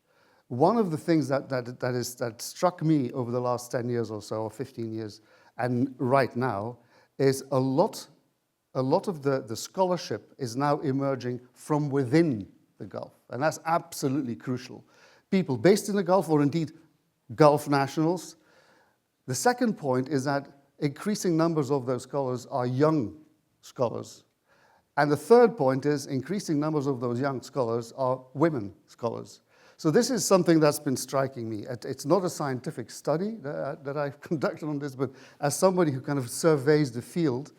One of the things that struck me over the last 10 years or so, or 15 years, and right now, is a lot of the scholarship is now emerging from within the Gulf, and that's absolutely crucial. People based in the Gulf, or indeed Gulf nationals. The second point is that increasing numbers of those scholars are young scholars. And the third point is increasing numbers of those young scholars are women scholars. So this is something that's been striking me. It's not a scientific study that I've conducted on this, but as somebody who kind of surveys the field,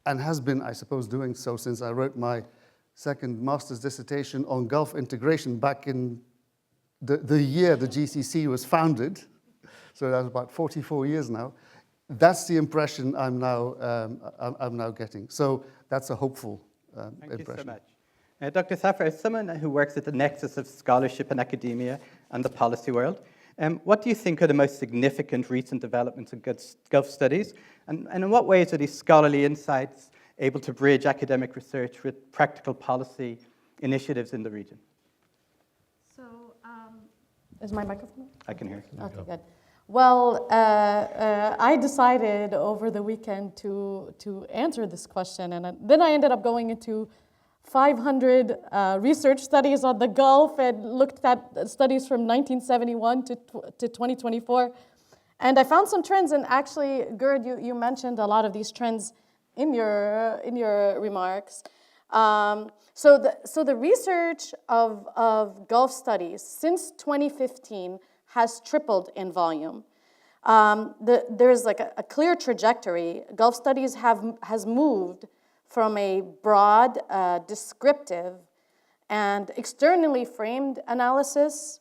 and has been, I suppose, doing so since I wrote my second master's dissertation on Gulf integration back in the year the GCC was founded. So that's about 44 years now. That's the impression I'm now getting. So that's a hopeful impression. Thank you so much. Dr. Thafer, as someone who works at the nexus of scholarship and academia and the policy world, what do you think are the most significant recent developments in Gulf studies? And in what ways are these scholarly insights able to bridge academic research with practical policy initiatives in the region? So Is my microphone on? I can hear you. Okay, good. Well, I decided over the weekend to answer this question, and then I ended up going into 500 research studies on the Gulf and looked at studies from 1971 to 2024. And I found some trends, and actually, Gerd, you mentioned a lot of these trends in your remarks. So the research of Gulf studies since 2015 has tripled in volume. There's like a clear trajectory. Gulf studies has moved from a broad, descriptive, and externally framed analysis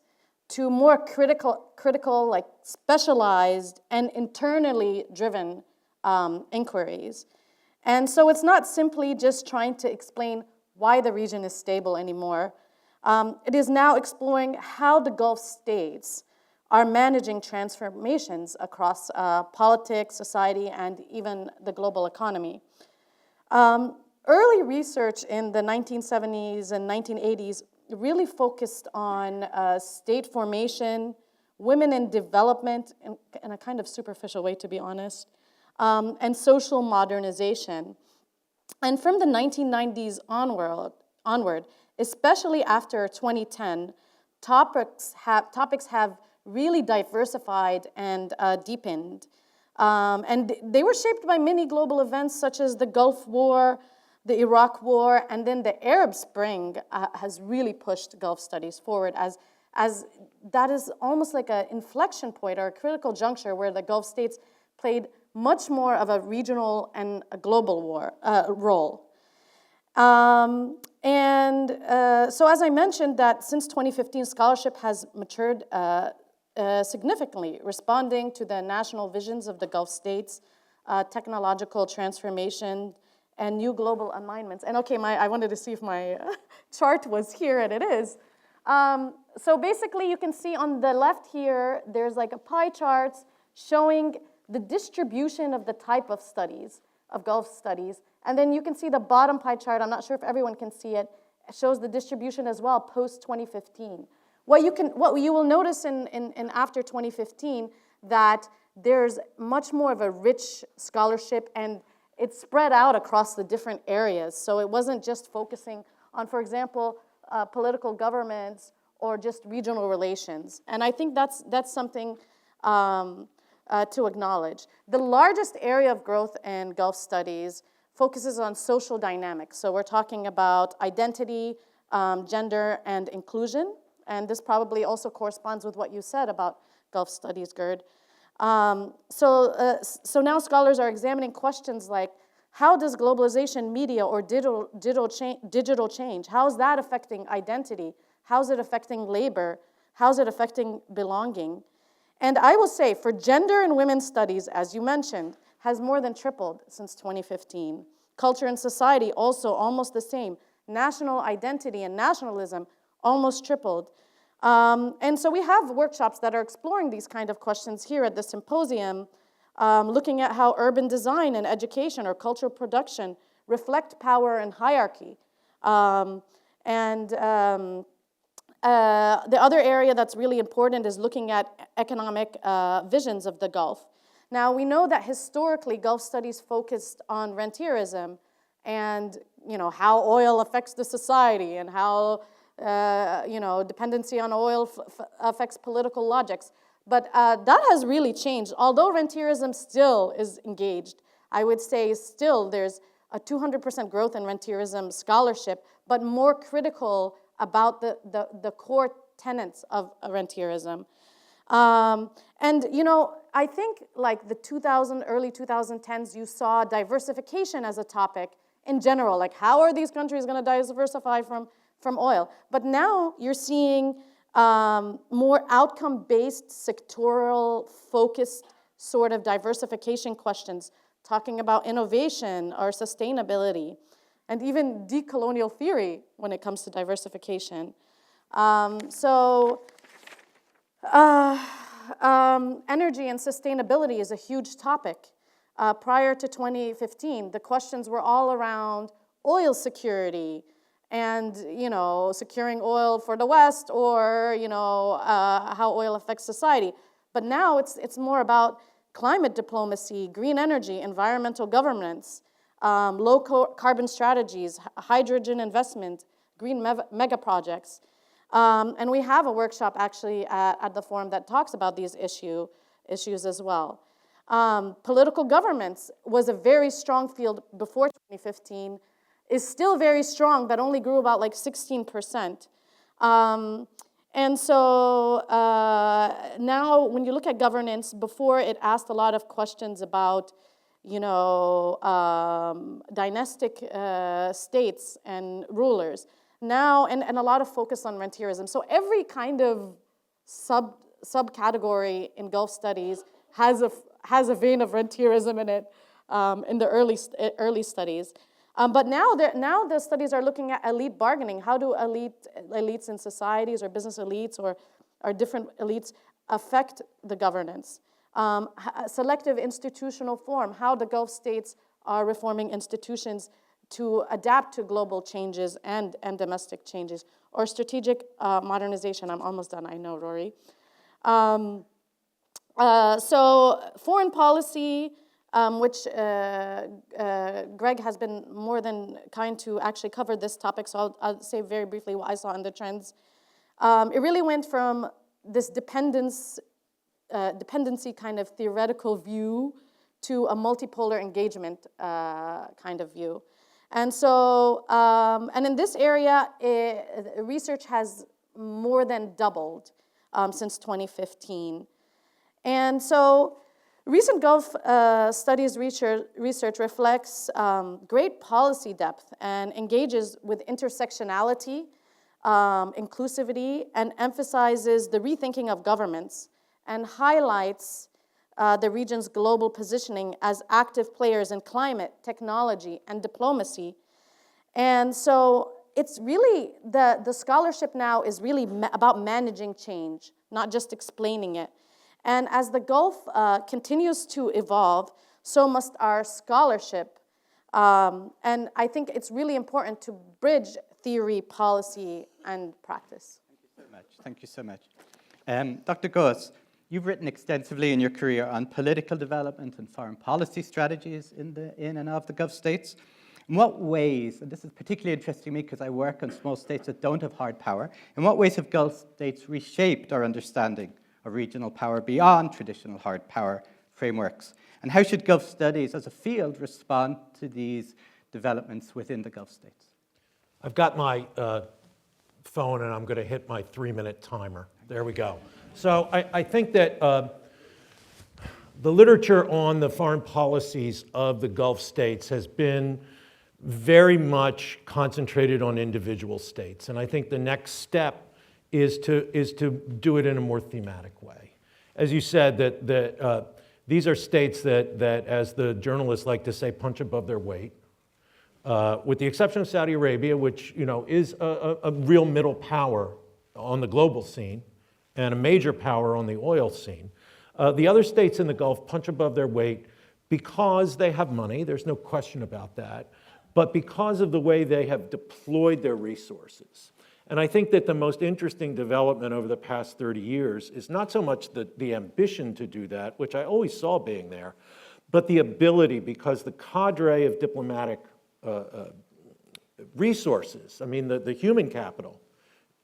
to more critical, like specialized and internally driven inquiries. And so it's not simply just trying to explain why the region is stable anymore. It is now exploring how the Gulf states are managing transformations across politics, society, and even the global economy. Early research in the 1970s and 1980s really focused on state formation, women in development, in a kind of superficial way, to be honest, and social modernization. And from the 1990s onward, especially after 2010, topics have really diversified and deepened. And they were shaped by many global events such as the Gulf War, the Iraq War, and then the Arab Spring has really pushed Gulf studies forward as that is almost like an inflection point or a critical juncture where the Gulf states played much more of a regional and a global role. So as I mentioned, that since 2015, scholarship has matured significantly, responding to the national visions of the Gulf states, technological transformation, and new global alignments. And okay, I wanted to see if my chart was here, and it is. So basically, you can see on the left here, there's like a pie chart showing the distribution of the type of studies, of Gulf studies. And then you can see the bottom pie chart, I'm not sure if everyone can see it, shows the distribution as well post-2015. What you will notice in after 2015 that there's much more of a rich scholarship, and it's spread out across the different areas. So it wasn't just focusing on, for example, political governments or just regional relations. And I think that's something to acknowledge. The largest area of growth in Gulf studies focuses on social dynamics. So we're talking about identity, gender, and inclusion. And this probably also corresponds with what you said about Gulf studies, Gerd. So now scholars are examining questions like, how does globalization, media, or digital change, how is that affecting identity? How is it affecting labor? How is it affecting belonging? And I will say, for gender and women's studies, as you mentioned, has more than tripled since 2015. Culture and society also almost the same. National identity and nationalism almost tripled. And so we have workshops that are exploring these kind of questions here at the symposium, looking at how urban design and education or cultural production reflect power and hierarchy. The other area that's really important is looking at economic visions of the Gulf. Now, we know that historically Gulf studies focused on rentierism and how oil affects the society and how dependency on oil affects political logics. But that has really changed. Although rentierism still is engaged, I would say still there's a 200% growth in rentierism scholarship, but more critical about the core tenets of rentierism. I think like the early 2010s, you saw diversification as a topic in general, like how are these countries going to diversify from oil? But now you're seeing more outcome-based, sectoral-focused sort of diversification questions, talking about innovation or sustainability, and even decolonial theory when it comes to diversification. Energy and sustainability is a huge topic. Prior to 2015, the questions were all around oil security and securing oil for the West, or how oil affects society. But now it's more about climate diplomacy, green energy, environmental governance, low carbon strategies, hydrogen investment, green mega projects. And we have a workshop actually at the forum that talks about these issues as well. Political governance was a very strong field before 2015, is still very strong, but only grew about like 16%. And so now when you look at governance, before it asked a lot of questions about, dynastic states and rulers. Now, and a lot of focus on rentierism. So every kind of subcategory in Gulf studies has a vein of rentierism in it in the early studies. But now the studies are looking at elite bargaining. How do elites in societies or business elites or different elites affect the governance? Selective institutional form, how the Gulf states are reforming institutions to adapt to global changes and domestic changes, or strategic modernization. I'm almost done, I know, Rory. So foreign policy, which Greg has been more than kind to actually cover this topic, so I'll say very briefly what I saw in the trends. It really went from this dependency kind of theoretical view to a multipolar engagement kind of view. And so, and in this area, research has more than doubled since 2015. And so, recent Gulf studies research reflects great policy depth and engages with intersectionality, inclusivity, and emphasizes the rethinking of governments, and highlights the region's global positioning as active players in climate, technology, and diplomacy. And so it's really, the scholarship now is really about managing change, not just explaining it. And as the Gulf continues to evolve, so must our scholarship. And I think it's really important to bridge theory, policy, and practice. Thank you so much. Thank you so much. Dr. Gause, you've written extensively in your career on political development and foreign policy strategies in and of the Gulf states. In what ways, and this is particularly interesting to me because I work on small states that don't have hard power, in what ways have Gulf states reshaped our understanding of regional power beyond traditional hard power frameworks? And how should Gulf studies as a field respond to these developments within the Gulf states? I've got my phone and I'm going to hit my 3-minute timer. There we go. So I think that the literature on the foreign policies of the Gulf states has been very much concentrated on individual states. And I think the next step is to do it in a more thematic way. As you said, that these are states that, as the journalists like to say, punch above their weight. With the exception of Saudi Arabia, which is a real middle power on the global scene and a major power on the oil scene. The other states in the Gulf punch above their weight because they have money, there's no question about that, but because of the way they have deployed their resources. And I think that the most interesting development over the past 30 years is not so much the ambition to do that, which I always saw being there, but the ability, because the cadre of diplomatic resources, I mean the human capital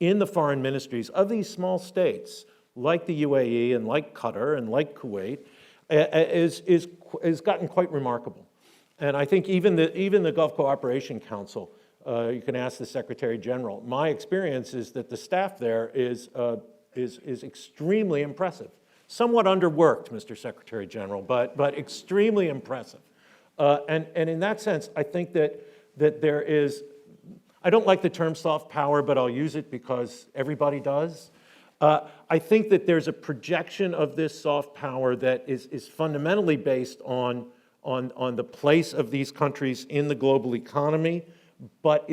in the foreign ministries of these small states, like the UAE and like Qatar and like Kuwait, is gotten quite remarkable. And I think even the Gulf Cooperation Council, you can ask the Secretary General. My experience is that the staff there is extremely impressive. Somewhat underworked, Mr. Secretary General, but extremely impressive. And in that sense, I think that there is, I don't like the term soft power, but I'll use it because everybody does. I think that there's a projection of this soft power that is fundamentally based on the place of these countries in the global economy, but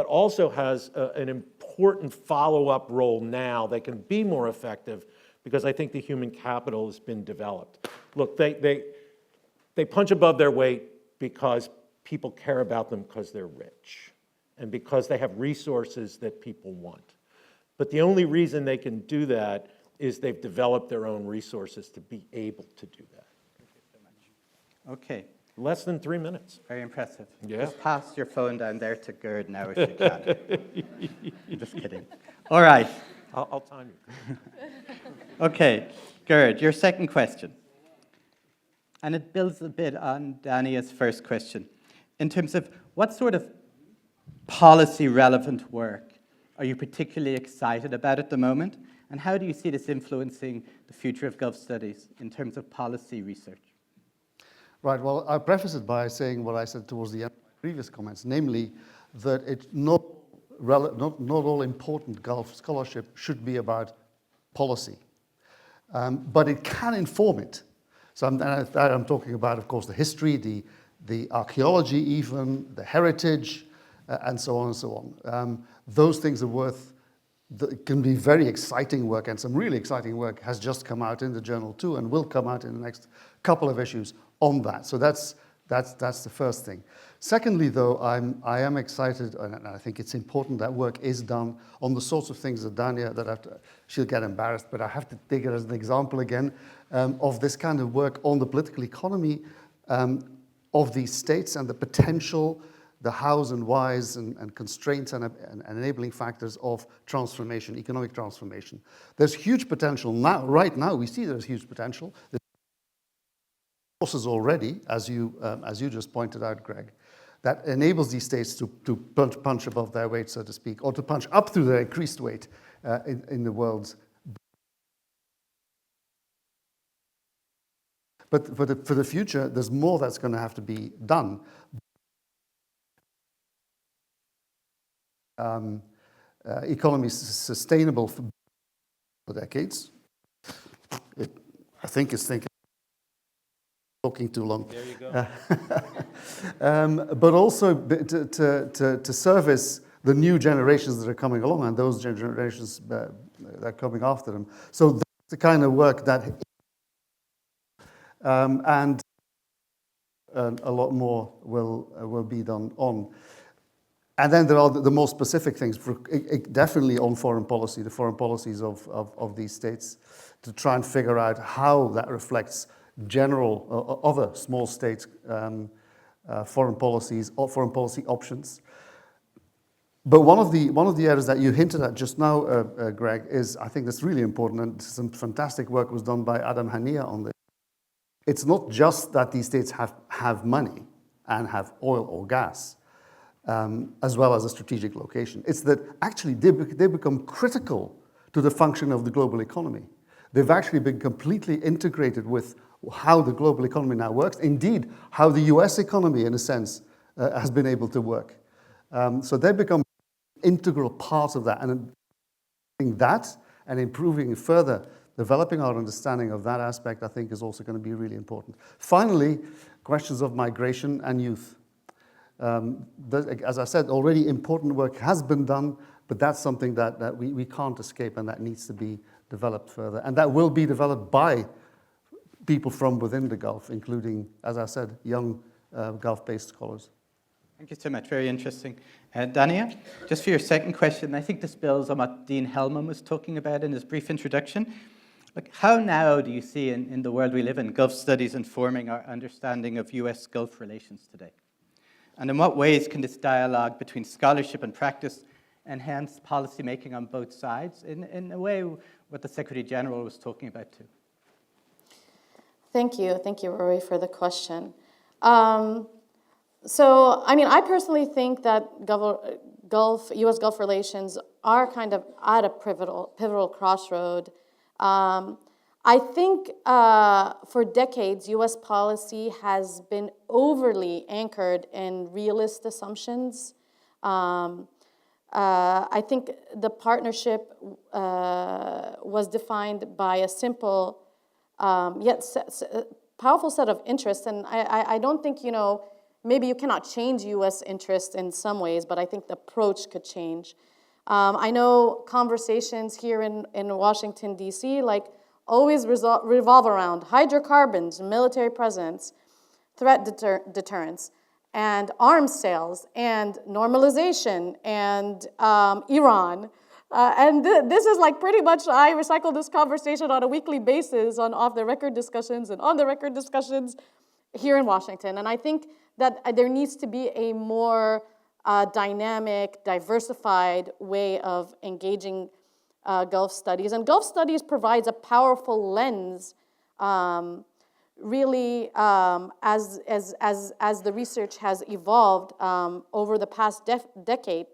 also has an important follow-up role now that can be more effective because I think the human capital has been developed. Look, they punch above their weight because people care about them because they're rich. and because they have resources that people want. But the only reason they can do that is they've developed their own resources to be able to do that. Thank you so much. Okay. Less than 3 minutes. Very impressive. Yeah. Just pass your phone down there to Gerd now if you can. Just kidding. All right. I'll time you. Okay, Gerd, your second question. And it builds a bit on Dania's first question. In terms of what sort of policy-relevant work are you particularly excited about at the moment? And how do you see this influencing the future of Gulf studies in terms of policy research? Right, well, I'll preface it by saying what I said towards the end of my previous comments, namely that it's not all important Gulf scholarship should be about policy, but it can inform it. So I'm talking about, of course, the history, the archaeology even, the heritage, and so on and so on. Those things are can be very exciting work, and some really exciting work has just come out in the journal too, and will come out in the next couple of issues on that. So that's the first thing. Secondly, though, I am excited, and I think it's important that work is done on the sorts of things that Dania, she'll get embarrassed, but I have to take it as an example again of this kind of work on the political economy of these states and the potential, the hows and whys and constraints and enabling factors of transformation, economic transformation. There's huge potential now. Right now, we see there's huge potential. There's forces already, as you just pointed out, Greg, that enables these states to punch above their weight, so to speak, or to punch up through their increased weight in the world's. But for the future, there's more that's going to have to be done. Economy is sustainable for decades. I think it's thinking. Talking too long. There you go. But also to service the new generations that are coming along and those generations that are coming after them. So that's the kind of work that, and a lot more will be done on. And then there are the more specific things, definitely on foreign policy, the foreign policies of these states, to try and figure out how that reflects general other small states' foreign policies or foreign policy options. But one of the areas that you hinted at just now, Greg, is I think that's really important, and some fantastic work was done by Adam Hania on this. It's not just that these states have money and have oil or gas, as well as a strategic location. It's that actually they become critical to the function of the global economy. They've actually been completely integrated with how the global economy now works, indeed, how the US economy, in a sense, has been able to work. So they become an integral part of that. And that and improving further, developing our understanding of that aspect, I think, is also going to be really important. Finally, questions of migration and youth. As I said, already important work has been done, but that's something that we can't escape and that needs to be developed further. And that will be developed by people from within the Gulf, including, as I said, young Gulf-based scholars. Thank you so much. Very interesting. Dania, just for your second question, I think this builds on what Dean Hellman was talking about in his brief introduction. Like, how now do you see in the world we live in, Gulf studies informing our understanding of US Gulf relations today? And in what ways can this dialogue between scholarship and practice enhance policy making on both sides, in a way what the Secretary General was talking about too? Thank you, Rory, for the question. So, I mean, I personally think that U.S. Gulf relations are kind of at a pivotal crossroad. I think for decades, U.S. policy has been overly anchored in realist assumptions. I think the partnership was defined by a simple yet powerful set of interests, and I don't think, maybe you cannot change U.S. interests in some ways, but I think the approach could change. I know conversations here in Washington, D.C., always revolve around hydrocarbons, military presence, threat deterrence. and arms sales and normalization and Iran. This is like pretty much, I recycle this conversation on a weekly basis on off-the-record discussions and on-the-record discussions here in Washington. And I think that there needs to be a more dynamic, diversified way of engaging Gulf studies. And Gulf studies provides a powerful lens, really, as the research has evolved over the past decade,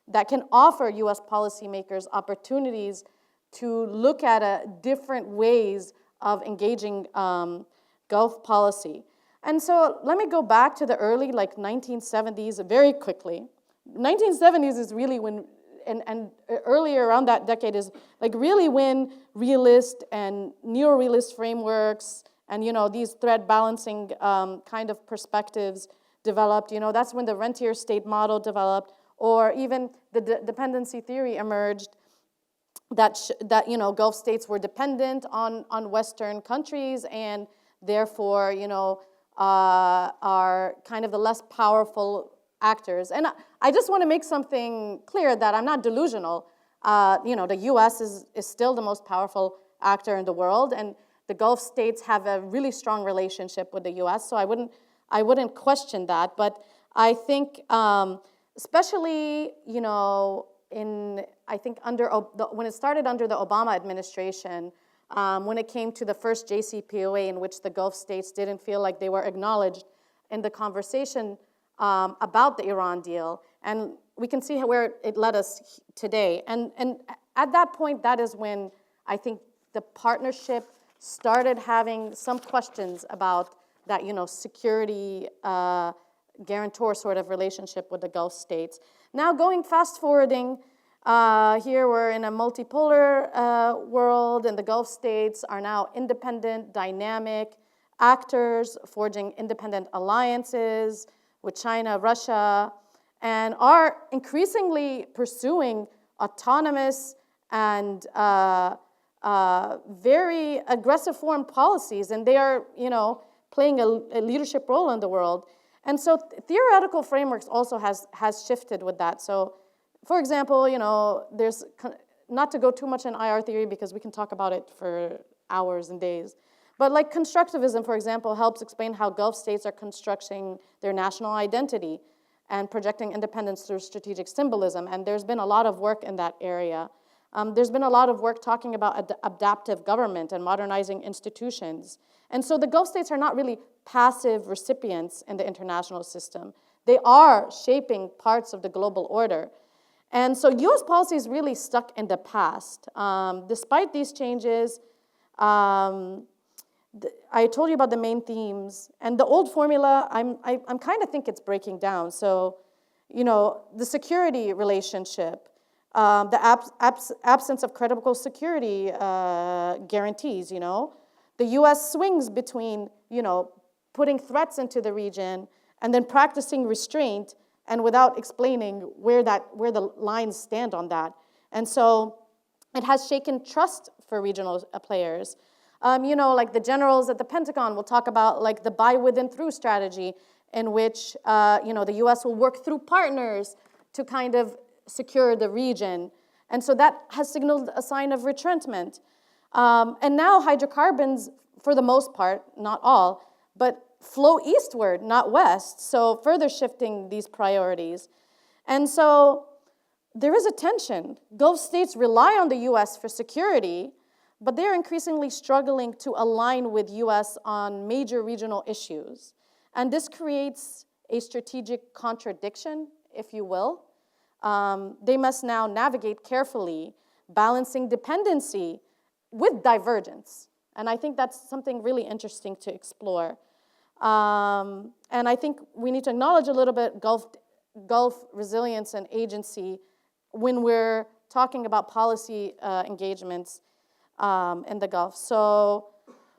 that can offer U.S. policymakers opportunities to look at different ways of engaging Gulf policy. And so let me go back to the early 1970s very quickly. 1970s is really when, and earlier around that decade is really when realist and neo-realist frameworks and these threat balancing kind of perspectives developed. That's when the rentier state model developed, or even the dependency theory emerged that Gulf states were dependent on Western countries and therefore are kind of the less powerful actors. And I just want to make something clear that I'm not delusional. The U.S. is still the most powerful actor in the world, and the Gulf states have a really strong relationship with the U.S. So I wouldn't question that. But I think, especially when it started under the Obama administration, when it came to the first JCPOA, in which the Gulf states didn't feel like they were acknowledged in the conversation about the Iran deal, and we can see where it led us today. And at that point, that is when I think the partnership started having some questions about that, security guarantor sort of relationship with the Gulf states. Now, fast forwarding, here we're in a multipolar world, and the Gulf states are now independent, dynamic actors, forging independent alliances with China, Russia, and are increasingly pursuing autonomous and very aggressive foreign policies, and they are, playing a leadership role in the world. And so theoretical frameworks also has shifted with that. So, for example, there's, not to go too much in IR theory because we can talk about it for hours and days, but constructivism, for example, helps explain how Gulf states are constructing their national identity and projecting independence through strategic symbolism. And there's been a lot of work in that area. There's been a lot of work talking about adaptive government and modernizing institutions. And so the Gulf states are not really passive recipients in the international system. They are shaping parts of the global order. And so US policy is really stuck in the past. Despite these changes, I told you about the main themes, and the old formula, I'm kind of think it's breaking down. So, the security relationship, the absence of credible security guarantees, The US swings between, putting threats into the region and then practicing restraint and without explaining where the lines stand on that. And so it has shaken trust for regional players. The generals at the Pentagon will talk about the by, with, and through strategy, in which the U.S. will work through partners to kind of secure the region. And so that has signaled a sign of retrenchment. And now hydrocarbons, for the most part, not all, but flow eastward, not west, so further shifting these priorities. And so there is a tension. Gulf states rely on the U.S. for security, but they're increasingly struggling to align with U.S. on major regional issues. And this creates a strategic contradiction, if you will. They must now navigate carefully, balancing dependency with divergence. And I think that's something really interesting to explore. And I think we need to acknowledge a little bit Gulf resilience and agency when we're talking about policy engagements in the Gulf. So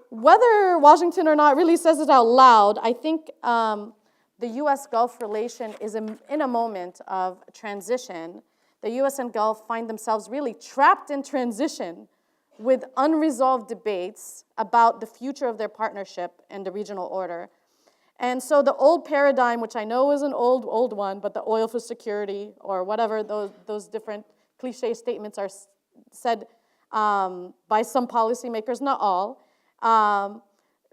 whether Washington or not really says it out loud, I think the U.S.-Gulf relation is in a moment of transition. The U.S. and Gulf find themselves really trapped in transition with unresolved debates about the future of their partnership and the regional order. And so the old paradigm, which I know is an old one, but the oil for security or whatever those different cliche statements are said by some policymakers, not all,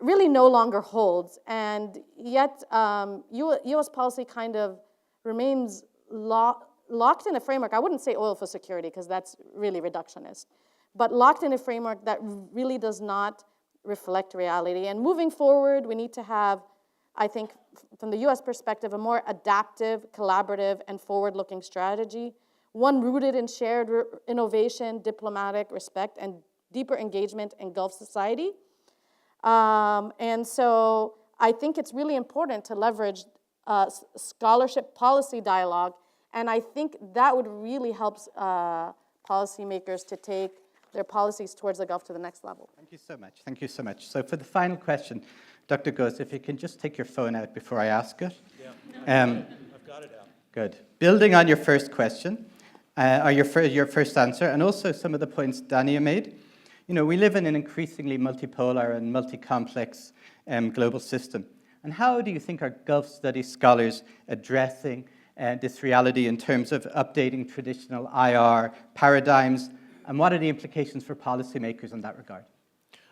really no longer holds. And yet U.S. policy kind of remains locked in a framework. I wouldn't say oil for security because that's really reductionist, but locked in a framework that really does not reflect reality. And moving forward, we need to have, I think, from the US perspective, a more adaptive, collaborative, and forward-looking strategy, one rooted in shared innovation, diplomatic respect, and deeper engagement in Gulf society. And so I think it's really important to leverage scholarship policy dialogue, and I think that would really help policymakers to take their policies towards the Gulf to the next level. Thank you so much. Thank you so much. So for the final question, Dr. Gause, if you can just take your phone out before I ask it. Yeah. I've got it out. Good. Building on your first question, or your first answer, and also some of the points Dania made, you know, we live in an increasingly multipolar and multi-complex global system. And how do you think our Gulf Studies scholars addressing this reality in terms of updating traditional IR paradigms, and what are the implications for policymakers in that regard?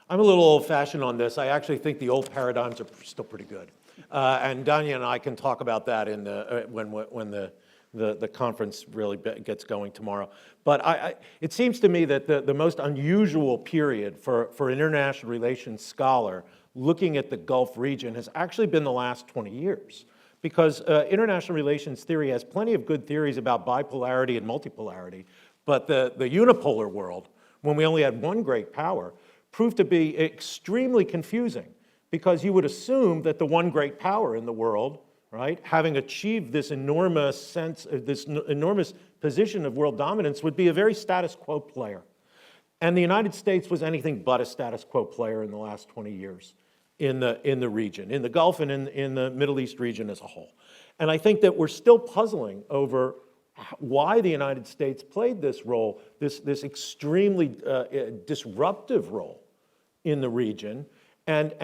I'm a little old-fashioned on this. I actually think the old paradigms are still pretty good. And Dania and I can talk about that in when the conference really gets going tomorrow. But it seems to me that the most unusual period for an international relations scholar looking at the Gulf region has actually been the last 20 years. Because international relations theory has plenty of good theories about bipolarity and multipolarity, but the unipolar world, when we only had one great power, proved to be extremely confusing, because you would assume that the one great power in the world, right, having achieved this enormous enormous position of world dominance, would be a very status quo player. And the United States was anything but a status quo player in the last 20 years in the region, in the Gulf and in the Middle East region as a whole. And I think that we're still puzzling over why the United States played this role, this extremely disruptive role in the region, and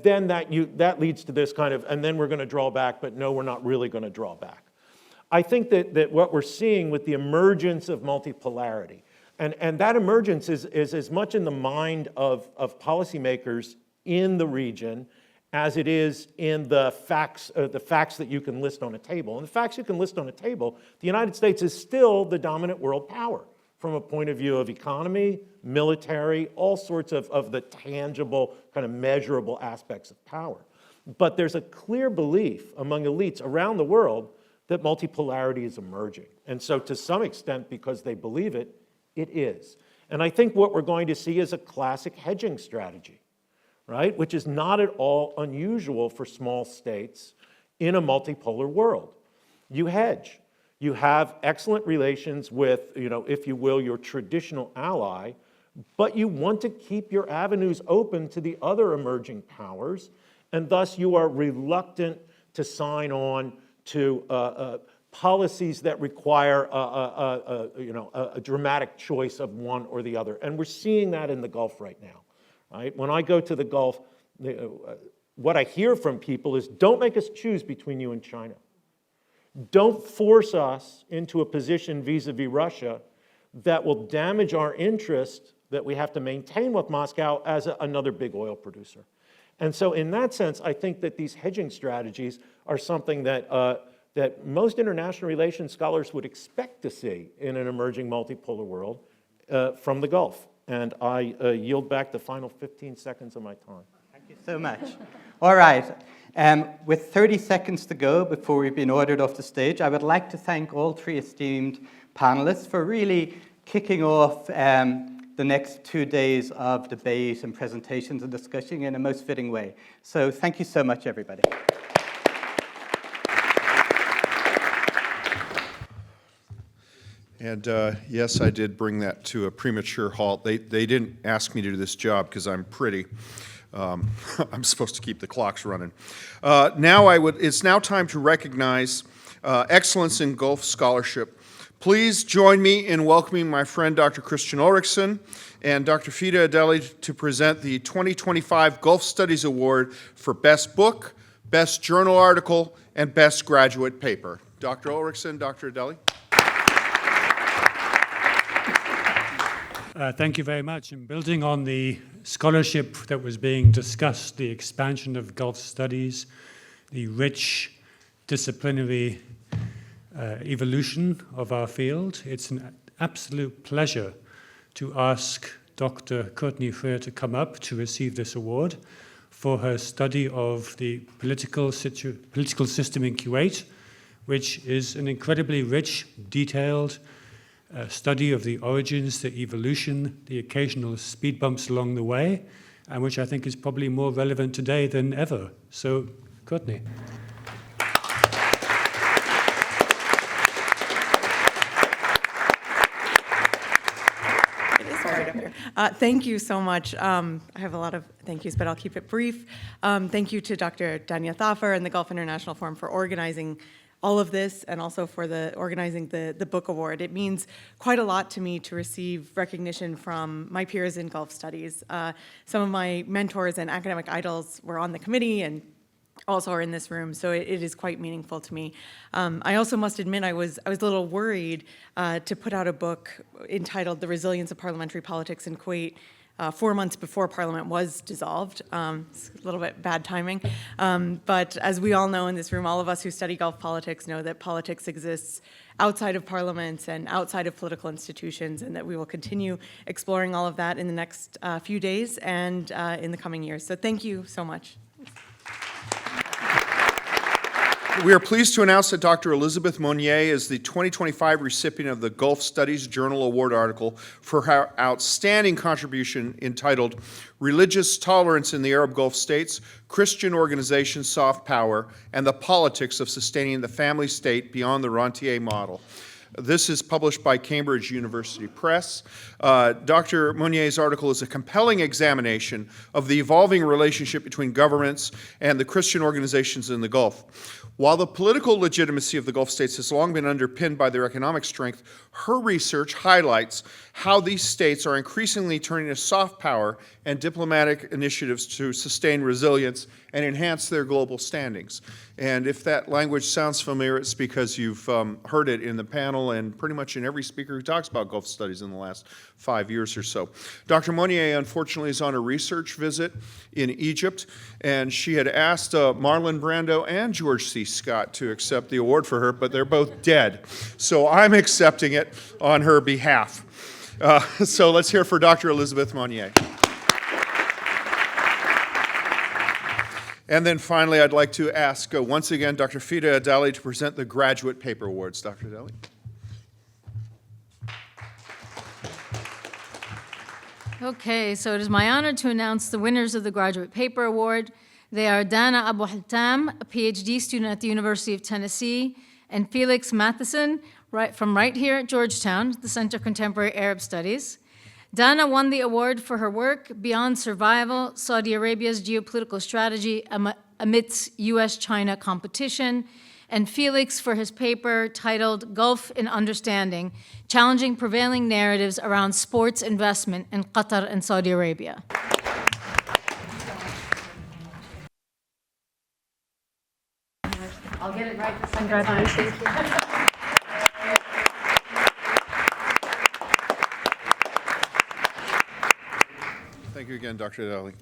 then that leads to this kind of, and then we're going to draw back, but no, we're not really going to draw back. I think that what we're seeing with the emergence of multipolarity, and that emergence is as much in the mind of policymakers in the region as it is in the facts that you can list on a table. And the facts you can list on a table, the United States is still the dominant world power from a point of view of economy, military, all sorts of the tangible, kind of measurable aspects of power. But there's a clear belief among elites around the world that multipolarity is emerging. And so to some extent, because they believe it, it is. And I think what we're going to see is a classic hedging strategy, right? Which is not at all unusual for small states in a multipolar world. You hedge. You have excellent relations with, if you will, your traditional ally, but you want to keep your avenues open to the other emerging powers, and thus you are reluctant to sign on to policies that require a dramatic choice of one or the other. And we're seeing that in the Gulf right now. Right? When I go to the Gulf, what I hear from people is, don't make us choose between you and China. Don't force us into a position vis-a-vis Russia that will damage our interest that we have to maintain with Moscow as another big oil producer. And so in that sense, I think that these hedging strategies are something that most international relations scholars would expect to see in an emerging multipolar world from the Gulf. And I yield back the final 15 seconds of my time. Thank you so much. All right. With 30 seconds to go before we've been ordered off the stage, I would like to thank all three esteemed panelists for really kicking off the next 2 days of debate and presentations and discussion in a most fitting way. So thank you so much, everybody. And yes, I did bring that to a premature halt. They didn't ask me to do this job because I'm pretty. I'm supposed to keep the clocks running. It's now time to recognize excellence in Gulf scholarship. Please join me in welcoming my friend Dr. Christian Ulrichsen and Dr. Fida Adely to present the 2025 Gulf Studies Award for Best Book, Best Journal Article, and Best Graduate Paper. Dr. Ulrichsen, Dr. Adely. Thank you very much. And building on the scholarship that was being discussed, the expansion of Gulf studies, the rich disciplinary evolution of our field, it's an absolute pleasure to ask Dr. Courtney Freer to come up to receive this award for her study of the political system in Kuwait, which is an incredibly rich, detailed study of the origins, the evolution, the occasional speed bumps along the way, and which I think is probably more relevant today than ever. So, Courtney. Thank you so much. I have a lot of thank yous, but I'll keep it brief. Thank you to Dr. Dania Thafer and the Gulf International Forum for organizing all of this, and also for organizing the book award. It means quite a lot to me to receive recognition from my peers in Gulf Studies. Some of my mentors and academic idols were on the committee and also are in this room, so it is quite meaningful to me. I also must admit I was a little worried to put out a book entitled "The Resilience of Parliamentary Politics in Kuwait" 4 months before Parliament was dissolved. It's a little bit bad timing. But as we all know in this room, all of us who study Gulf politics know that politics exists outside of parliaments and outside of political institutions, and that we will continue exploring all of that in the next few days and in the coming years. So thank you so much. We are pleased to announce that Dr. Elizabeth Monnier is the 2025 recipient of the Gulf Studies Journal Award article for her outstanding contribution entitled "Religious Tolerance in the Arab Gulf States, Christian Organizations, Soft Power, and the Politics of Sustaining the Family State Beyond the Rentier Model." This is published by Cambridge University Press. Dr. Monnier's article is a compelling examination of the evolving relationship between governments and the Christian organizations in the Gulf. While the political legitimacy of the Gulf states has long been underpinned by their economic strength, her research highlights how these states are increasingly turning to soft power and diplomatic initiatives to sustain resilience and enhance their global standings. And if that language sounds familiar, it's because you've heard it in the panel and pretty much in every speaker who talks about Gulf studies in the last 5 years or so. Dr. Monnier, unfortunately, is on a research visit in Egypt, and she had asked Marlon Brando and George C. Scott to accept the award for her, but they're both dead. So I'm accepting it on her behalf. So let's hear for Dr. Elizabeth Monnier. And then finally, I'd like to ask once again Dr. Fida Adely to present the Graduate Paper Awards. Dr. Adely. Okay, so it is my honor to announce the winners of the Graduate Paper Award. They are Dana Abu Haltam, a PhD student at the University of Tennessee, and Felix Matheson, from right here at Georgetown, the Center of Contemporary Arab Studies. Dana won the award for her work, Beyond Survival, Saudi Arabia's Geopolitical Strategy Amidst U.S.-China Competition, and Felix for his paper titled Gulf in Understanding, Challenging Prevailing Narratives Around Sports Investment in Qatar and Saudi Arabia. I'll get it right the second time. Thank you again, Dr. Adely.